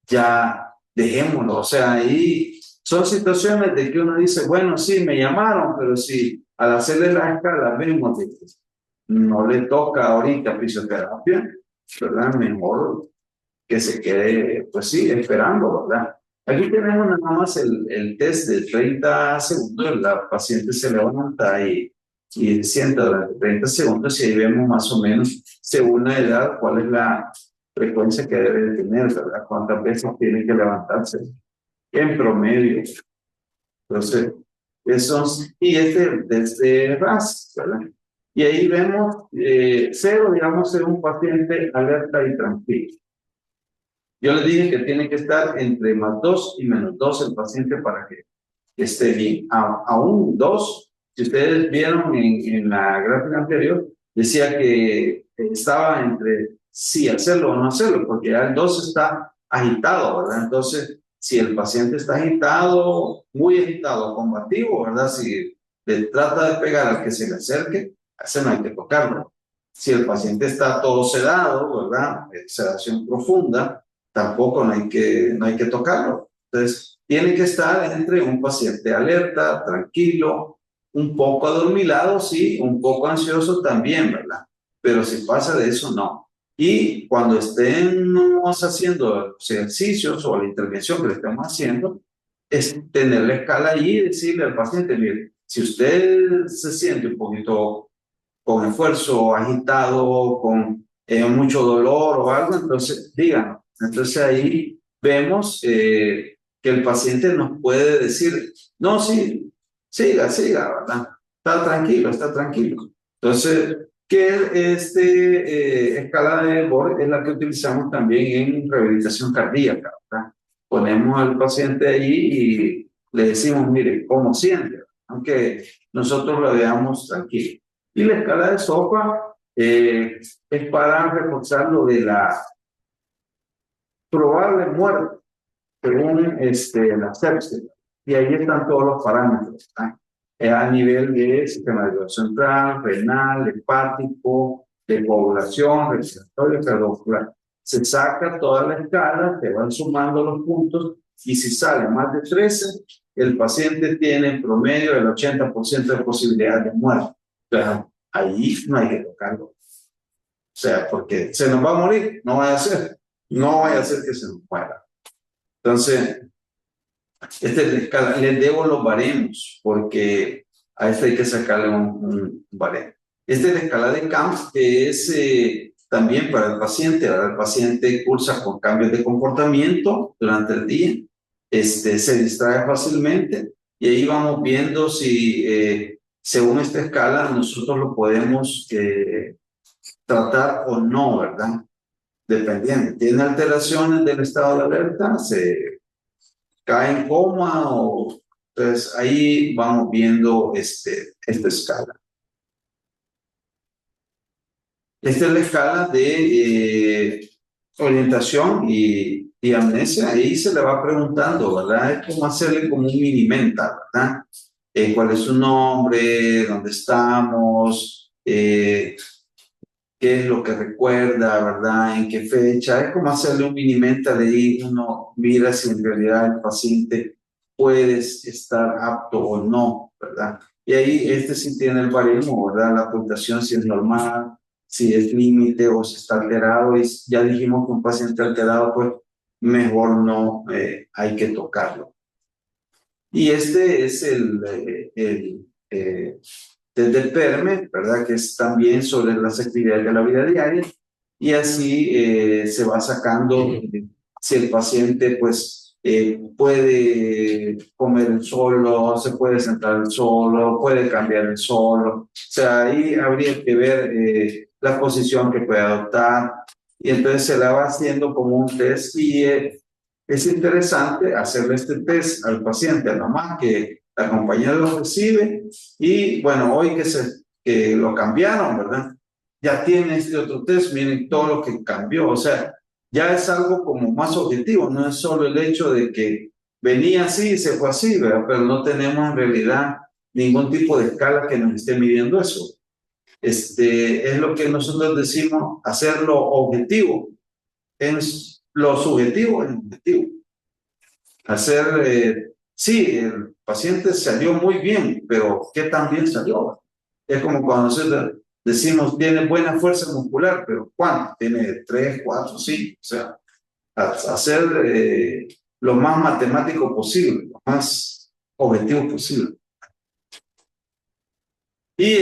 ya dejémoslo. O sea, ahí son situaciones de que uno dice, bueno, sí, me llamaron, pero si al hacerle la escala vemos de que no le toca ahorita fisioterapia, ¿verdad? Mejor que se quede, pues sí, esperando, ¿verdad? Aquí tenemos nada más el test de 30 segundos, la paciente se levanta y se sienta durante 30 segundos y ahí vemos más o menos, según la edad, cuál es la frecuencia que debe de tener, ¿verdad? Cuántas veces tiene que levantarse en promedio. Entonces, y desde RAS, ¿verdad? Y ahí vemos 0, digamos, es un paciente alerta y tranquilo. Yo les dije que tiene que estar entre +2 y -2 el paciente para que esté bien. Aún 2, si ustedes vieron en la gráfica anterior, decía que estaba entre sí hacerlo o no hacerlo, porque ya el 2 está agitado, ¿verdad? Entonces, si el paciente está agitado, muy agitado, combativo, ¿verdad? Si le trata de pegar al que se le acerque, a ese no hay que tocarlo. Si el paciente está todo sedado, ¿verdad? Sedación profunda, tampoco no hay que tocarlo. Entonces, tiene que estar entre un paciente alerta, tranquilo, un poco adormilado, sí, un poco ansioso también, ¿verdad? Pero si pasa de eso, no. Y cuando estemos haciendo los ejercicios o la intervención que le estamos haciendo, es tener la escala ahí y decirle al paciente, mire, si usted se siente un poquito con esfuerzo, agitado, con mucho dolor o algo, entonces díganos. Entonces ahí vemos que el paciente nos puede decir, no, sí, siga, ¿verdad? Está tranquilo, está tranquilo. Entonces, que escala de Borg es la que utilizamos también en rehabilitación cardíaca, ¿verdad? Ponemos al paciente ahí y le decimos, mire, ¿cómo siente? Aunque nosotros lo veamos tranquilo. Y la escala de SOFA es para reforzar lo de la probable muerte según la sepsis. Y ahí están todos los parámetros, ¿verdad? A nivel de sistema nervioso central, renal, hepático, de coagulación, respiratorio, cardiovascular. Se saca toda la escala, te van sumando los puntos y si sale más de 13, el paciente tiene en promedio el 80% de posibilidad de muerte. Entonces, ahí no hay que tocarlo. O sea, porque se nos va a morir, no vaya a ser. No vaya a ser que se nos muera. Entonces, les debo los baremos, porque a este hay que sacarle un baremo. Esta es la escala de Camps, que es también para el paciente. Ahora el paciente cursa con cambios de comportamiento durante el día, se distrae fácilmente, y ahí vamos viendo si, según esta escala, nosotros lo podemos tratar o no, ¿verdad? Dependiendo. ¿Tiene alteraciones del estado de alerta? ¿Se cae en coma? Entonces ahí vamos viendo esta escala. Esta es la escala de orientación y amnesia. Ahí se le va preguntando, ¿verdad? Es como hacerle como un mini mental, ¿verdad? ¿Cuál es su nombre? ¿Dónde estamos? ¿Qué qué es lo que recuerda, ¿verdad? En qué fecha. Es como hacerle un mini mental ahí, uno mira si en realidad el paciente puede estar apto o no, ¿verdad? Y ahí este sí tiene el baremo, ¿verdad? La puntuación si es normal, si es límite o si está alterado. Y ya dijimos que un paciente alterado, pues mejor no hay que tocarlo. Y este es desde el PERME, ¿verdad? Que es también sobre las actividades de la vida diaria. Y así se va sacando si el paciente, pues, puede comer el solo, se puede sentar el solo, puede cambiar el solo. O sea, ahí habría que ver la posición que puede adoptar. Y entonces se la va haciendo como un test y es interesante hacerle este test al paciente, nomás que la compañía lo recibe y bueno, hoy que lo cambiaron, ¿verdad? Ya tiene este otro test, miren todo lo que cambió, o sea, ya es algo como más objetivo, no es solo el hecho de que venía así y se fue así, ¿verdad? Pero no tenemos en realidad ningún tipo de escala que nos esté midiendo eso. Es lo que nosotros decimos, hacerlo objetivo, es lo subjetivo en objetivo. Sí, el paciente salió muy bien, pero ¿qué tan bien salió? Es como cuando nosotros decimos, tiene buena fuerza muscular, pero ¿cuánto? Tiene 3, 4, 5, o sea, hacer lo más matemático posible, lo más objetivo posible. Y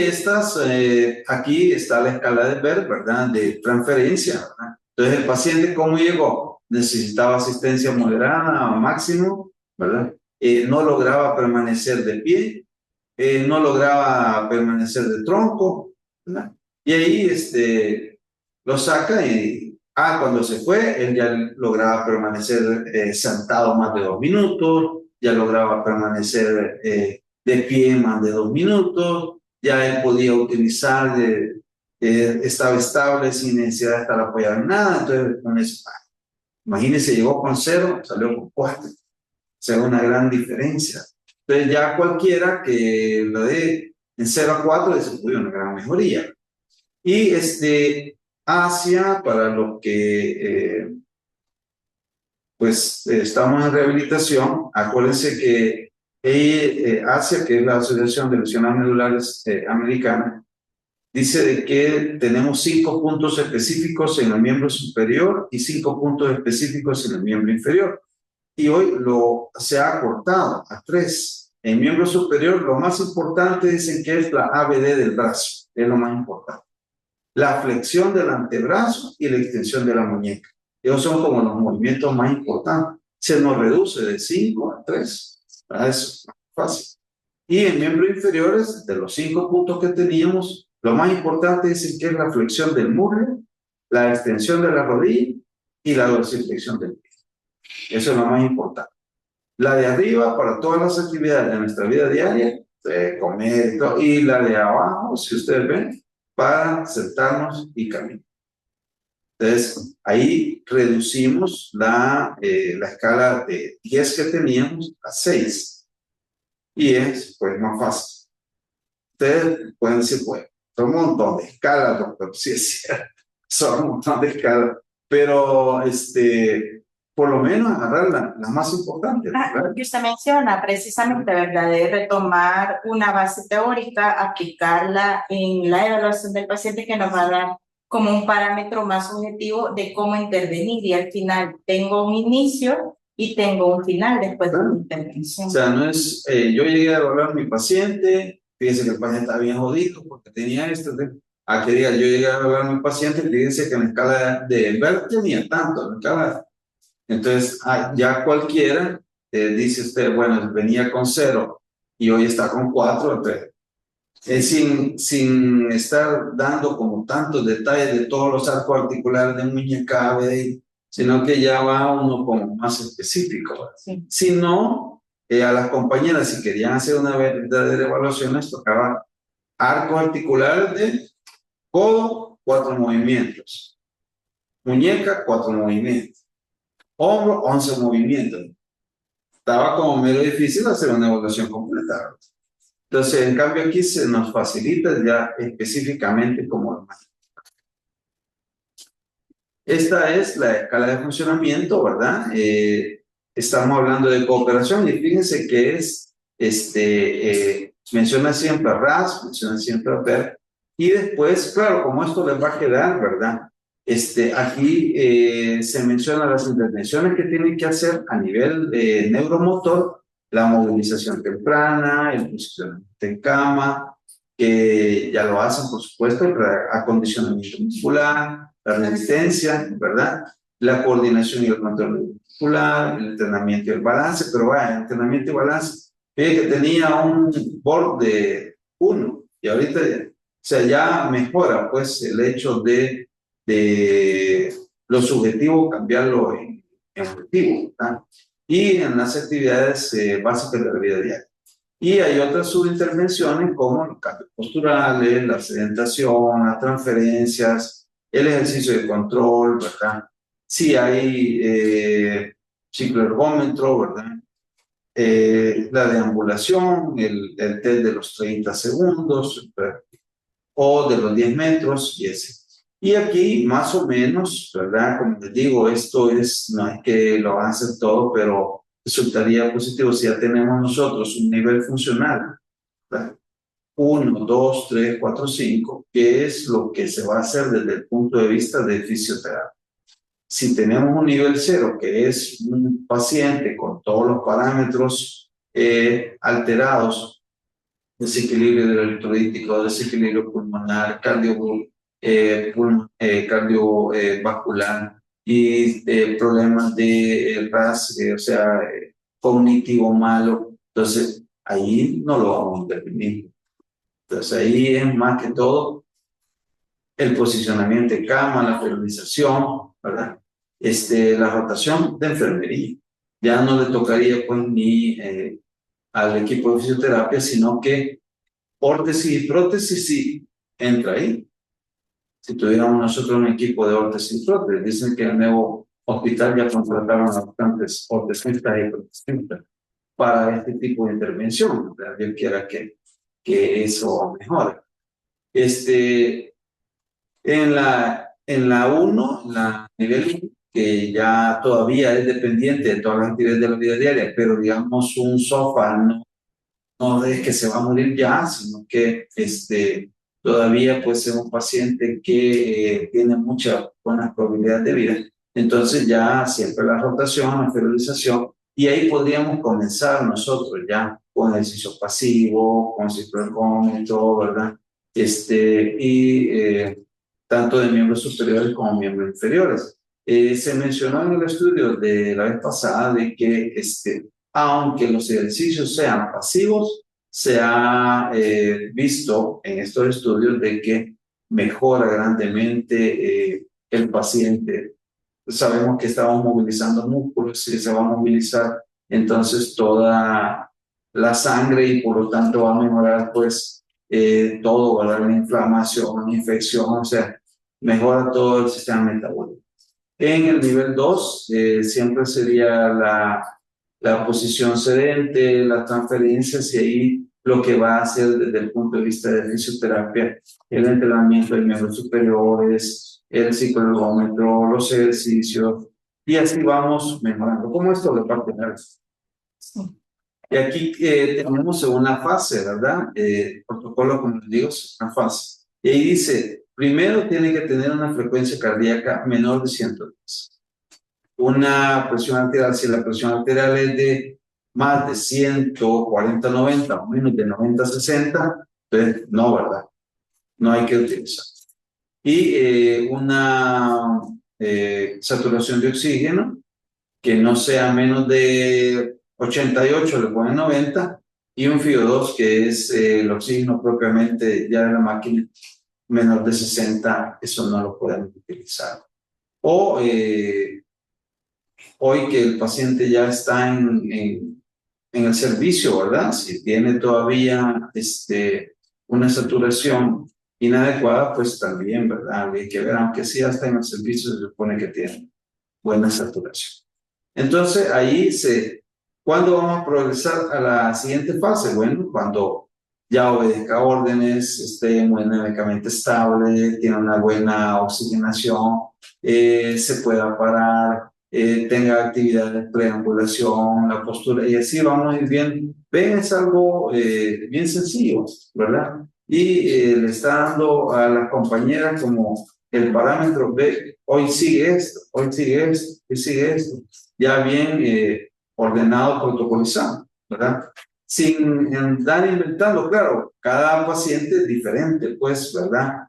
aquí está la escala de Berg, ¿verdad? De transferencia, ¿verdad? Entonces, el paciente, ¿cómo llegó? Necesitaba asistencia moderada o máximo, ¿verdad? No lograba permanecer de pie, no lograba permanecer de tronco, ¿verdad? Y ahí lo saca y, cuando se fue, él ya lograba permanecer sentado más de 2 minutos, ya lograba permanecer de pie más de 2 minutos, ya él podía utilizar, estaba estable sin necesidad de estar apoyado en nada, entonces con eso, imagínense, llegó con 0, salió con 4, o sea, una gran diferencia. Entonces ya cualquiera que lo dé en 0 a 4 dice, uy, una gran mejoría. Y Asia, para los que pues estamos en rehabilitación, acuérdense que Asia, que es la Asociación de Lesionados Medulares Americana, dice de que tenemos 5 puntos específicos en el miembro superior y 5 puntos específicos en el miembro inferior. Y hoy se ha acortado a 3. En miembro superior, lo más importante dicen que es la ABD del brazo, es lo más importante. La flexión del antebrazo y la extensión de la muñeca. Esos son como los movimientos más importantes. Se nos reduce de 5 a 3. Eso es fácil. Y en miembros inferiores, de los 5 puntos que teníamos, lo más importante dicen que es la flexión del muslo, la extensión de la rodilla y la dorsiflexión del pie. Eso es lo más importante. La de arriba, para todas las actividades de nuestra vida diaria, comer y todo, y la de abajo, si ustedes ven, para sentarnos y caminar. Entonces, ahí reducimos la escala de 10 que teníamos a 6. Y es, pues, más fácil. Ustedes pueden decir, pues, son un montón de escalas, doctor. Sí, es cierto, son un montón de escalas. Pero, por lo menos agarrar la más importante, ¿verdad? Que usted menciona precisamente, ¿verdad? De retomar una base teórica, aplicarla en la evaluación del paciente que nos va a dar como un parámetro más objetivo de cómo intervenir y al final tengo un inicio y tengo un final después de una intervención. O sea, no es, yo llegué a evaluar a mi paciente, fíjense que el paciente estaba bien jodido porque tenía esto, que diga, yo llegué a evaluar a mi paciente, fíjense que en la escala de Berg tenía tanto, en la escala. Entonces, ya cualquiera dice usted, bueno, venía con 0 y hoy está con 4, entonces, sin estar dando como tantos detalles de todos los arcos articulares de muñeca, sino que ya va uno como más específico. Sí. Si no, a las compañeras, si querían hacer una verdadera evaluación, les tocaba arcos articulares de codo, 4 movimientos, muñeca, 4 movimientos, hombro, 11 movimientos. Estaba como medio difícil hacer una evaluación completa. Entonces, en cambio aquí se nos facilita ya específicamente como lo más. Esta es la escala de funcionamiento, ¿verdad? Estamos hablando de cooperación y fíjense que es, menciona siempre a RAS, menciona siempre a PER, y después, claro, como esto les va a quedar, ¿verdad? Aquí se mencionan las intervenciones que tienen que hacer a nivel neuromotor, la movilización temprana, el posicionamiento en cama, que ya lo hacen, por supuesto, el acondicionamiento muscular, la resistencia, ¿verdad? La coordinación y el control muscular, el entrenamiento y el balance, pero vaya, el entrenamiento y balance, que tenía un board de 1 y ahorita, o sea, ya mejora, pues, el hecho de lo subjetivo, cambiarlo en objetivo, ¿verdad? Y en las actividades básicas de la vida diaria. Y hay otras subintervenciones como los cambios posturales, la sedentación, las transferencias, el ejercicio de control, ¿verdad? Sí hay cicloergómetro, ¿verdad? La deambulación, el test de los 30 segundos, ¿verdad? O de los 10 metros y ese. Y aquí, más o menos, ¿verdad? Como les digo, esto es, no es que lo van a hacer todo, pero resultaría positivo si ya tenemos nosotros un nivel funcional, ¿verdad? 1, 2, 3, 4, 5, que es lo que se va a hacer desde el punto de vista de fisioterapia. Si tenemos un nivel 0, que es un paciente con todos los parámetros alterados, desequilibrio del electrolítico, desequilibrio pulmonar, cardiovascular y problemas de RAS, o sea, cognitivo malo. Entonces, ahí no lo vamos a intervenir. Entonces, ahí es más que todo el posicionamiento de cama, la priorización, ¿verdad? La rotación de enfermería. Ya no le tocaría pues ni al equipo de fisioterapia, sino que órtesis y prótesis sí entra ahí. Si tuviéramos nosotros un equipo de órtesis y prótesis, dicen que el nuevo hospital ya contrataron a bastantes ortesistas y protesistas para este tipo de intervención. Dios quiera que eso mejore. En la 1, la nivel 1, que ya todavía es dependiente de todas las actividades de la vida diaria, pero digamos un sofá no es que se va a morir ya, sino que todavía puede ser un paciente que tiene muchas buenas probabilidades de vida. Entonces ya siempre la rotación, la ferilización, y ahí podríamos comenzar nosotros ya con ejercicio pasivo, con cicloergómetro, ¿verdad? Tanto de miembros superiores como miembros inferiores. Se mencionó en el estudio de la vez pasada de que aunque los ejercicios sean pasivos, se ha visto en estos estudios de que mejora grandemente el paciente. Sabemos que estamos movilizando músculos y se va a movilizar entonces toda la sangre y por lo tanto va a mejorar pues todo, ¿verdad? La inflamación, la infección, o sea, mejora todo el sistema metabólico. En el nivel 2 siempre sería la posición sedente, las transferencias y ahí lo que va a hacer desde el punto de vista de fisioterapia, el entrenamiento de miembros superiores, el cicloergómetro, los ejercicios y así vamos mejorando. ¿Cómo esto de parte de sí. Y aquí tenemos una fase, ¿verdad? Protocolo, como les digo, es una fase. Y ahí dice, primero tiene que tener una frecuencia cardíaca menor de 110. Una presión arterial, si la presión arterial es de más de 140-90 o menos de 90-60, entonces no, ¿verdad? No hay que utilizar. Y una saturación de oxígeno que no sea menos de 88, le ponen 90, y un FIO2, que es el oxígeno propiamente ya de la máquina, menor de 60, eso no lo podemos utilizar. O hoy que el paciente ya está en el servicio, ¿verdad? Si tiene todavía una saturación inadecuada, pues también, ¿verdad? Hay que ver, aunque sí está en el servicio, se supone que tiene buena saturación. Entonces, ahí ¿cuándo vamos a progresar a la siguiente fase? Bueno, cuando ya obedezca órdenes, esté dinámicamente estable, tiene una buena oxigenación, se pueda parar, tenga actividad de preambulación, la postura, y así vamos a ir bien. Ven, es algo bien sencillo, ¿verdad? Y le está dando a las compañeras como el parámetro, ve, hoy sigue esto, hoy sigue esto, hoy sigue esto, ya bien ordenado, protocolizado, ¿verdad? Sin andar inventando, claro, cada paciente es diferente, pues, ¿verdad?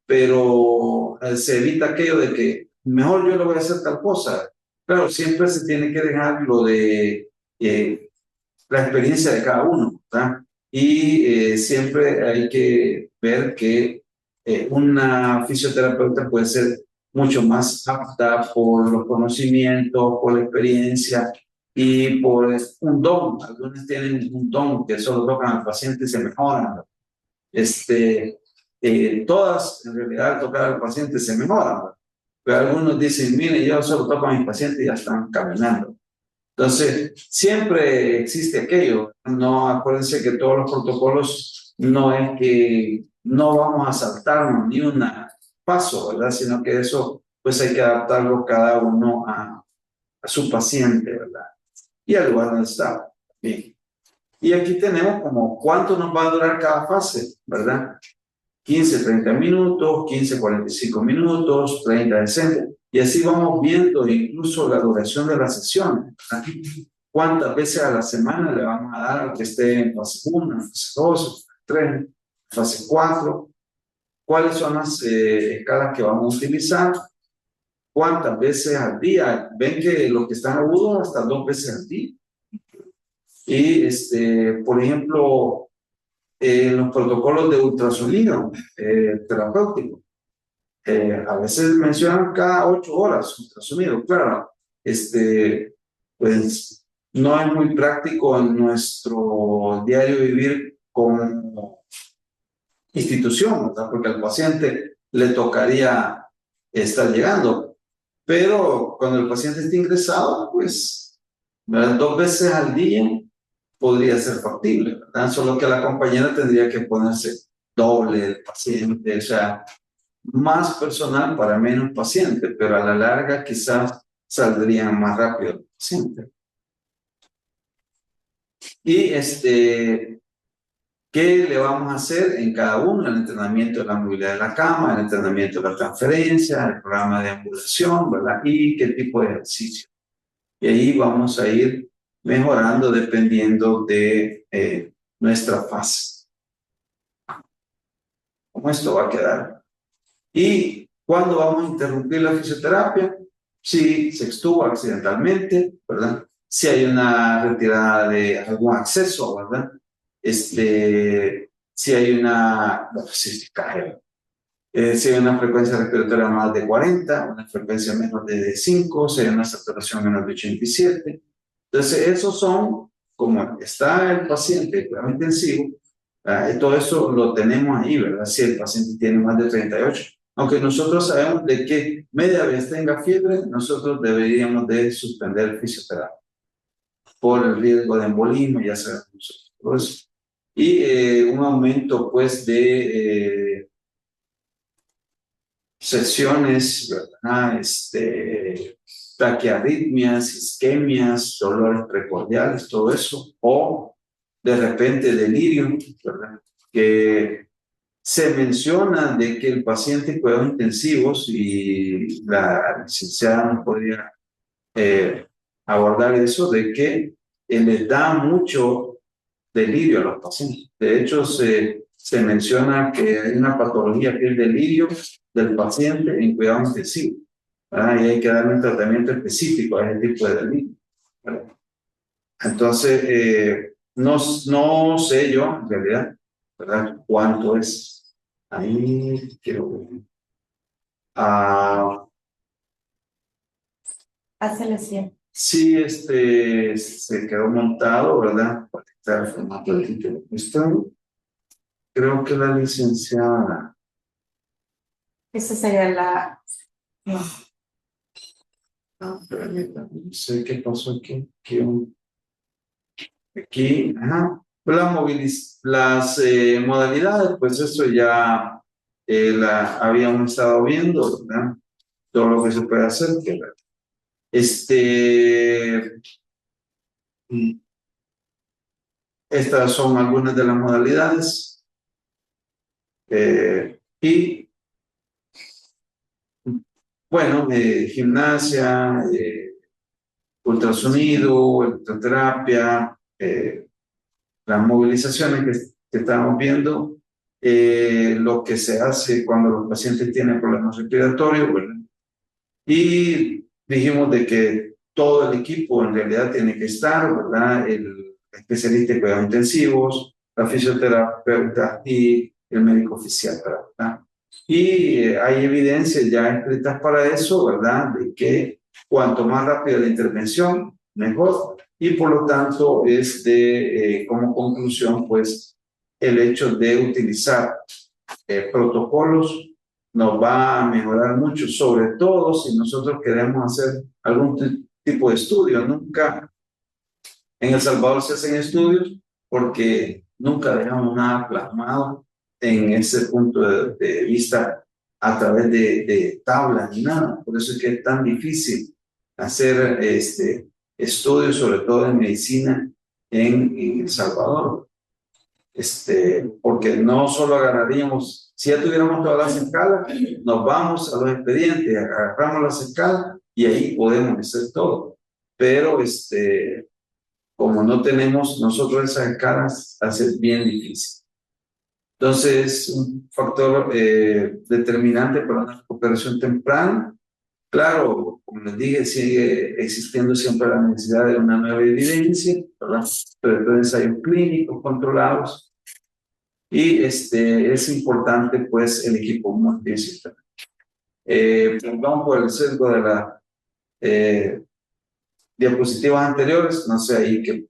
Pero se evita aquello de que mejor yo le voy a hacer tal cosa. Claro, siempre se tiene que dejar lo de la experiencia de cada uno, ¿verdad? Y siempre hay que ver que una fisioterapeuta puede ser mucho más apta por los conocimientos, por la experiencia y por un don. Algunos tienen un don que solo tocan al paciente y se mejoran. Todas, en realidad, al tocar al paciente se mejoran. Pero algunos dicen, mire, yo solo toco a mis pacientes y ya están caminando. Entonces, siempre existe aquello. No, acuérdense que todos los protocolos no es que no vamos a saltarnos ni un paso, ¿verdad? Sino que eso, pues hay que adaptarlo cada uno a su paciente, ¿verdad? Y al lugar donde está. Bien. Y aquí tenemos como cuánto nos va a durar cada fase, ¿verdad? 15, 30 minutos, 15, 45 minutos, 30, 60. Y así vamos viendo incluso la duración de las sesiones. ¿Cuántas veces a la semana le vamos a dar al que esté en fase 1, fase 2, fase 3, fase 4? ¿Cuáles son las escalas que vamos a utilizar? ¿Cuántas veces al día? Ven que los que están agudos hasta 2 veces al día. Y, por ejemplo, los protocolos de ultrasonido terapéutico. A veces mencionan cada 8 horas ultrasonido, claro. Pues no es muy práctico en nuestro diario vivir como institución, ¿verdad? Porque al paciente le tocaría estar llegando. Pero cuando el paciente esté ingresado, pues, ¿verdad? 2 veces al día podría ser factible, ¿verdad? Solo que la compañera tendría que ponerse doble el paciente, o sea, más personal para menos paciente, pero a la larga quizás saldrían más rápido el paciente. Y ¿qué le vamos a hacer en cada uno? El entrenamiento de la movilidad de la cama, el entrenamiento de la transferencia, el programa de ambulación, ¿verdad? Y qué tipo de ejercicio. Y ahí vamos a ir mejorando dependiendo de nuestra fase. ¿Cómo esto va a quedar? ¿Y cuándo vamos a interrumpir la fisioterapia? Si se extuvo accidentalmente, ¿verdad? Si hay una retirada de algún acceso, ¿verdad? Si hay una, no, si cae, si hay una frecuencia respiratoria más de 40, una frecuencia menos de 5, si hay una saturación menos de 87. Entonces, esos son, como está el paciente en cuidado intensivo, todo eso lo tenemos ahí, ¿verdad? Si el paciente tiene más de 38. Aunque nosotros sabemos de que media vez tenga fiebre, nosotros deberíamos de suspender fisioterapia por el riesgo de embolismo, ya sabemos nosotros. Y un aumento, pues, de sesiones, ¿verdad? Taquiarritmias, isquemias, dolores precordiales, todo eso, o de repente delirio, ¿verdad? Que se menciona de que el paciente en cuidados intensivos, y la licenciada nos podría abordar eso, de que les da mucho delirio a los pacientes. De hecho, se menciona que hay una patología que es delirio del paciente en cuidado intensivo, ¿verdad? Y hay que darle un tratamiento específico a ese tipo de delirio, ¿verdad? Entonces, no sé yo, en realidad, ¿verdad? ¿Cuánto es? Ahí quiero ver. Hazle 100. Sí, se quedó montado, ¿verdad? Para quitar el formato de título. Creo que la licenciada. Esa sería la... No. Permítame, no sé qué pasó aquí. Aquí, ajá. Las modalidades, pues eso ya la habíamos estado viendo, ¿verdad? Todo lo que se puede hacer. Estas son algunas de las modalidades. Y bueno, gimnasia, ultrasonido, electroterapia, las movilizaciones que estamos viendo, lo que se hace cuando los pacientes tienen problemas respiratorios, ¿verdad? Y dijimos de que todo el equipo en realidad tiene que estar, ¿verdad? El especialista en cuidados intensivos, la fisioterapeuta y el médico oficial, ¿verdad? Y hay evidencias ya escritas para eso, ¿verdad? De que cuanto más rápida la intervención, mejor. Y por lo tanto, como conclusión, pues, el hecho de utilizar protocolos nos va a mejorar mucho, sobre todo si nosotros queremos hacer algún tipo de estudio. Nunca en El Salvador se hacen estudios porque nunca dejamos nada plasmado en ese punto de vista a través de tablas ni nada. Por eso es que es tan difícil hacer estudios, sobre todo en medicina, en El Salvador. Porque no solo agarraríamos, si ya tuviéramos todas las escalas, nos vamos a los expedientes, agarramos las escalas y ahí podemos hacer todo. Pero como no tenemos nosotros esas escalas, hace bien difícil. Entonces, un factor determinante para una recuperación temprana. Claro, como les dije, sigue existiendo siempre la necesidad de una nueva evidencia, ¿verdad? Sobre todo ensayos clínicos controlados. Y es importante, pues, el equipo multidisciplinario. Perdón por el sesgo de las diapositivas anteriores, no sé ahí qué.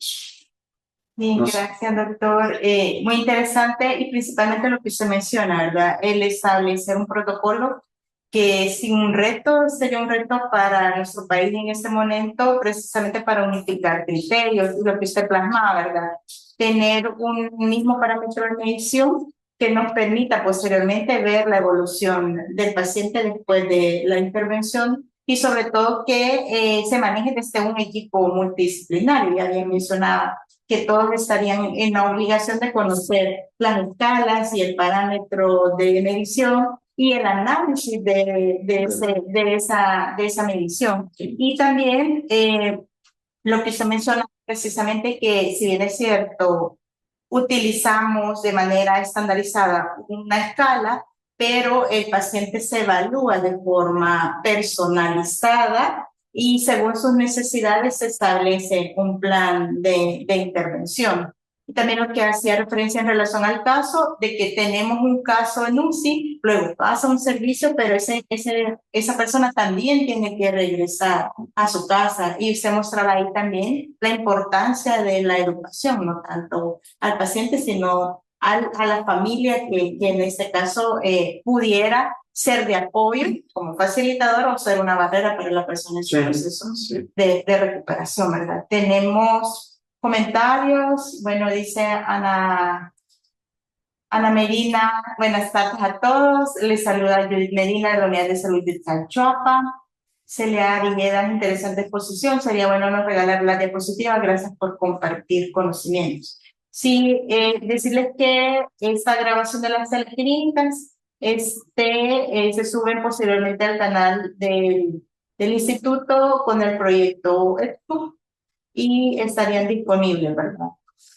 Bien, No sé. gracias, doctor. Muy interesante y principalmente lo que usted menciona, ¿verdad? El establecer un protocolo que sin un reto sería un reto para nuestro país en este momento, precisamente para unificar criterios y lo que usted plasmaba, ¿verdad? Tener un mismo parámetro de medición que nos permita posteriormente ver la evolución del paciente después de la intervención y sobre todo que se maneje desde un equipo multidisciplinario. Ya bien mencionaba que todos estarían en la obligación de conocer las escalas y el parámetro de medición y el análisis de esa medición. Y también lo que usted menciona precisamente que si bien es cierto, utilizamos de manera estandarizada una escala, pero el paciente se evalúa de forma personalizada y según sus necesidades se establece un plan de intervención. Y también lo que hacía referencia en relación al caso de que tenemos un caso en UCI, luego pasa un servicio, pero esa persona también tiene que regresar a su casa y se mostraba ahí también la importancia de la educación, no tanto al paciente, sino a la familia que en este caso pudiera ser de apoyo como facilitador o ser una barrera para la persona en su proceso de recuperación, ¿verdad? Tenemos comentarios. Bueno, dice Ana Medina, buenas tardes a todos. Les saluda Judith Medina de la Unidad de Salud de Chalchuapa. Celia Villedas, interesante exposición. Sería bueno nos regalar la diapositiva. Gracias por compartir conocimientos. Sí, decirles que esta grabación de las salas clínicas se suben posteriormente al canal del instituto con el proyecto EDCO y estarían disponibles, ¿verdad?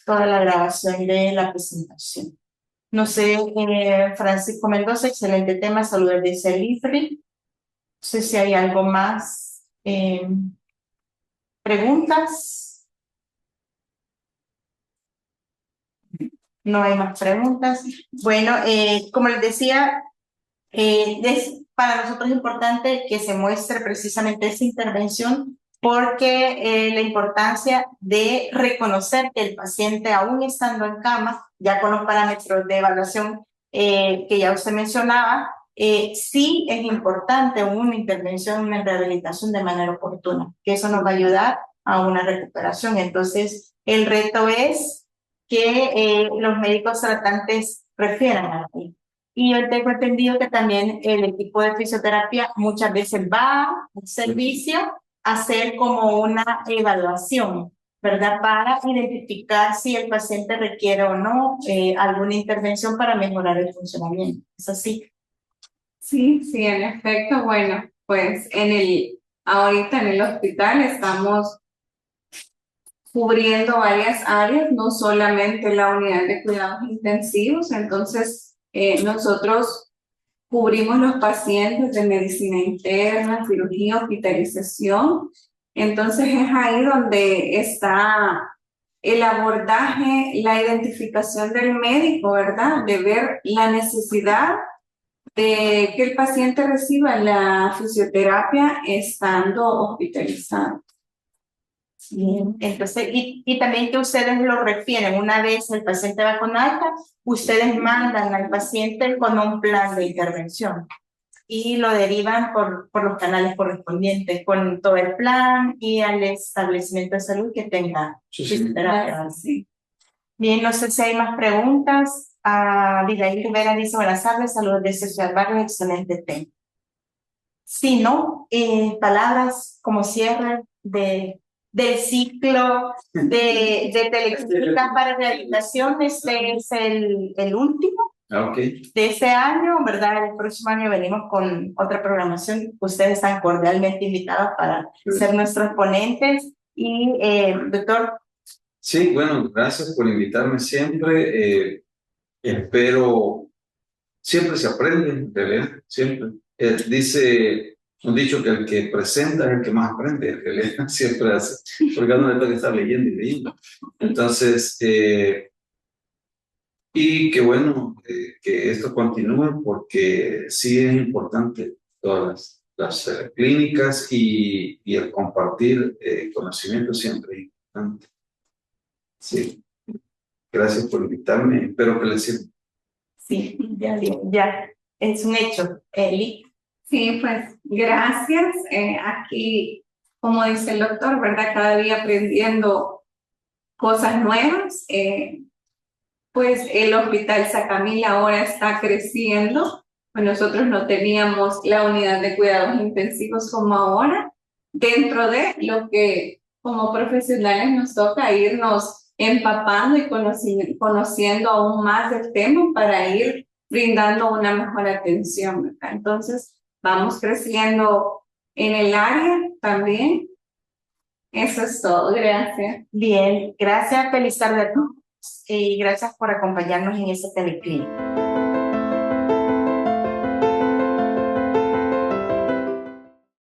Toda la grabación de la presentación. No sé, Francisco Mendoza, excelente tema, saludos desde el IFRI. No sé si hay algo más. ¿Preguntas? No hay más preguntas. Bueno, como les decía, es para nosotros importante que se muestre precisamente esa intervención porque la importancia de reconocer que el paciente, aún estando en cama, ya con los parámetros de evaluación que ya usted mencionaba, sí es importante una intervención, una rehabilitación de manera oportuna, que eso nos va a ayudar a una recuperación. Entonces, el reto es que los médicos tratantes refieran aquí. Y yo tengo entendido que también el equipo de fisioterapia muchas veces va al servicio a hacer como una evaluación, ¿verdad? Para identificar si el paciente requiere o no alguna intervención para mejorar el funcionamiento. ¿Es así? Sí, sí, en efecto, bueno, pues ahorita en el hospital estamos cubriendo varias áreas, no solamente la unidad de cuidados intensivos, entonces nosotros cubrimos los pacientes de medicina interna, cirugía, hospitalización, entonces es ahí donde está el abordaje, la identificación del médico, ¿verdad? De ver la necesidad de que el paciente reciba la fisioterapia estando hospitalizado. Bien, entonces, y también que ustedes lo refieren, una vez el paciente va con alta, ustedes mandan al paciente con un plan de intervención y lo derivan por los canales correspondientes, con todo el plan y al establecimiento de salud que tenga fisioterapia. Sí. Bien, no sé si hay más preguntas. Abigail Rivera dice, buenas tardes, saludos desde Ciudad Barrio, excelente tema. Si no, palabras como cierre del ciclo de teleclínicas para rehabilitación, este es el último de este año, ¿verdad? El próximo año venimos con otra programación. Ustedes están cordialmente invitados para ser nuestros ponentes. Y, doctor. Sí, bueno, gracias por invitarme siempre. Espero, siempre se aprende, de ver, siempre. Dice un dicho que el que presenta es el que más aprende, el que lee siempre hace, porque a uno le toca estar leyendo y leyendo. Entonces, y qué bueno que esto continúe porque sí es importante todas las clínicas y el compartir conocimiento siempre es importante. Sí, gracias por invitarme, espero que les sirva. Sí, ya, es un hecho, Eli. Sí, pues gracias. Aquí, como dice el doctor, ¿verdad? Cada día aprendiendo cosas nuevas. Pues el Hospital Sacamil ahora está creciendo. Pues nosotros no teníamos la unidad de cuidados intensivos como ahora. Dentro de lo que como profesionales nos toca irnos empapando y conociendo aún más del tema para ir brindando una mejor atención, ¿verdad? Entonces, vamos creciendo en el área también. Eso es todo. Gracias. Bien, gracias. Feliz tarde a todos y gracias por acompañarnos en este teleclinic.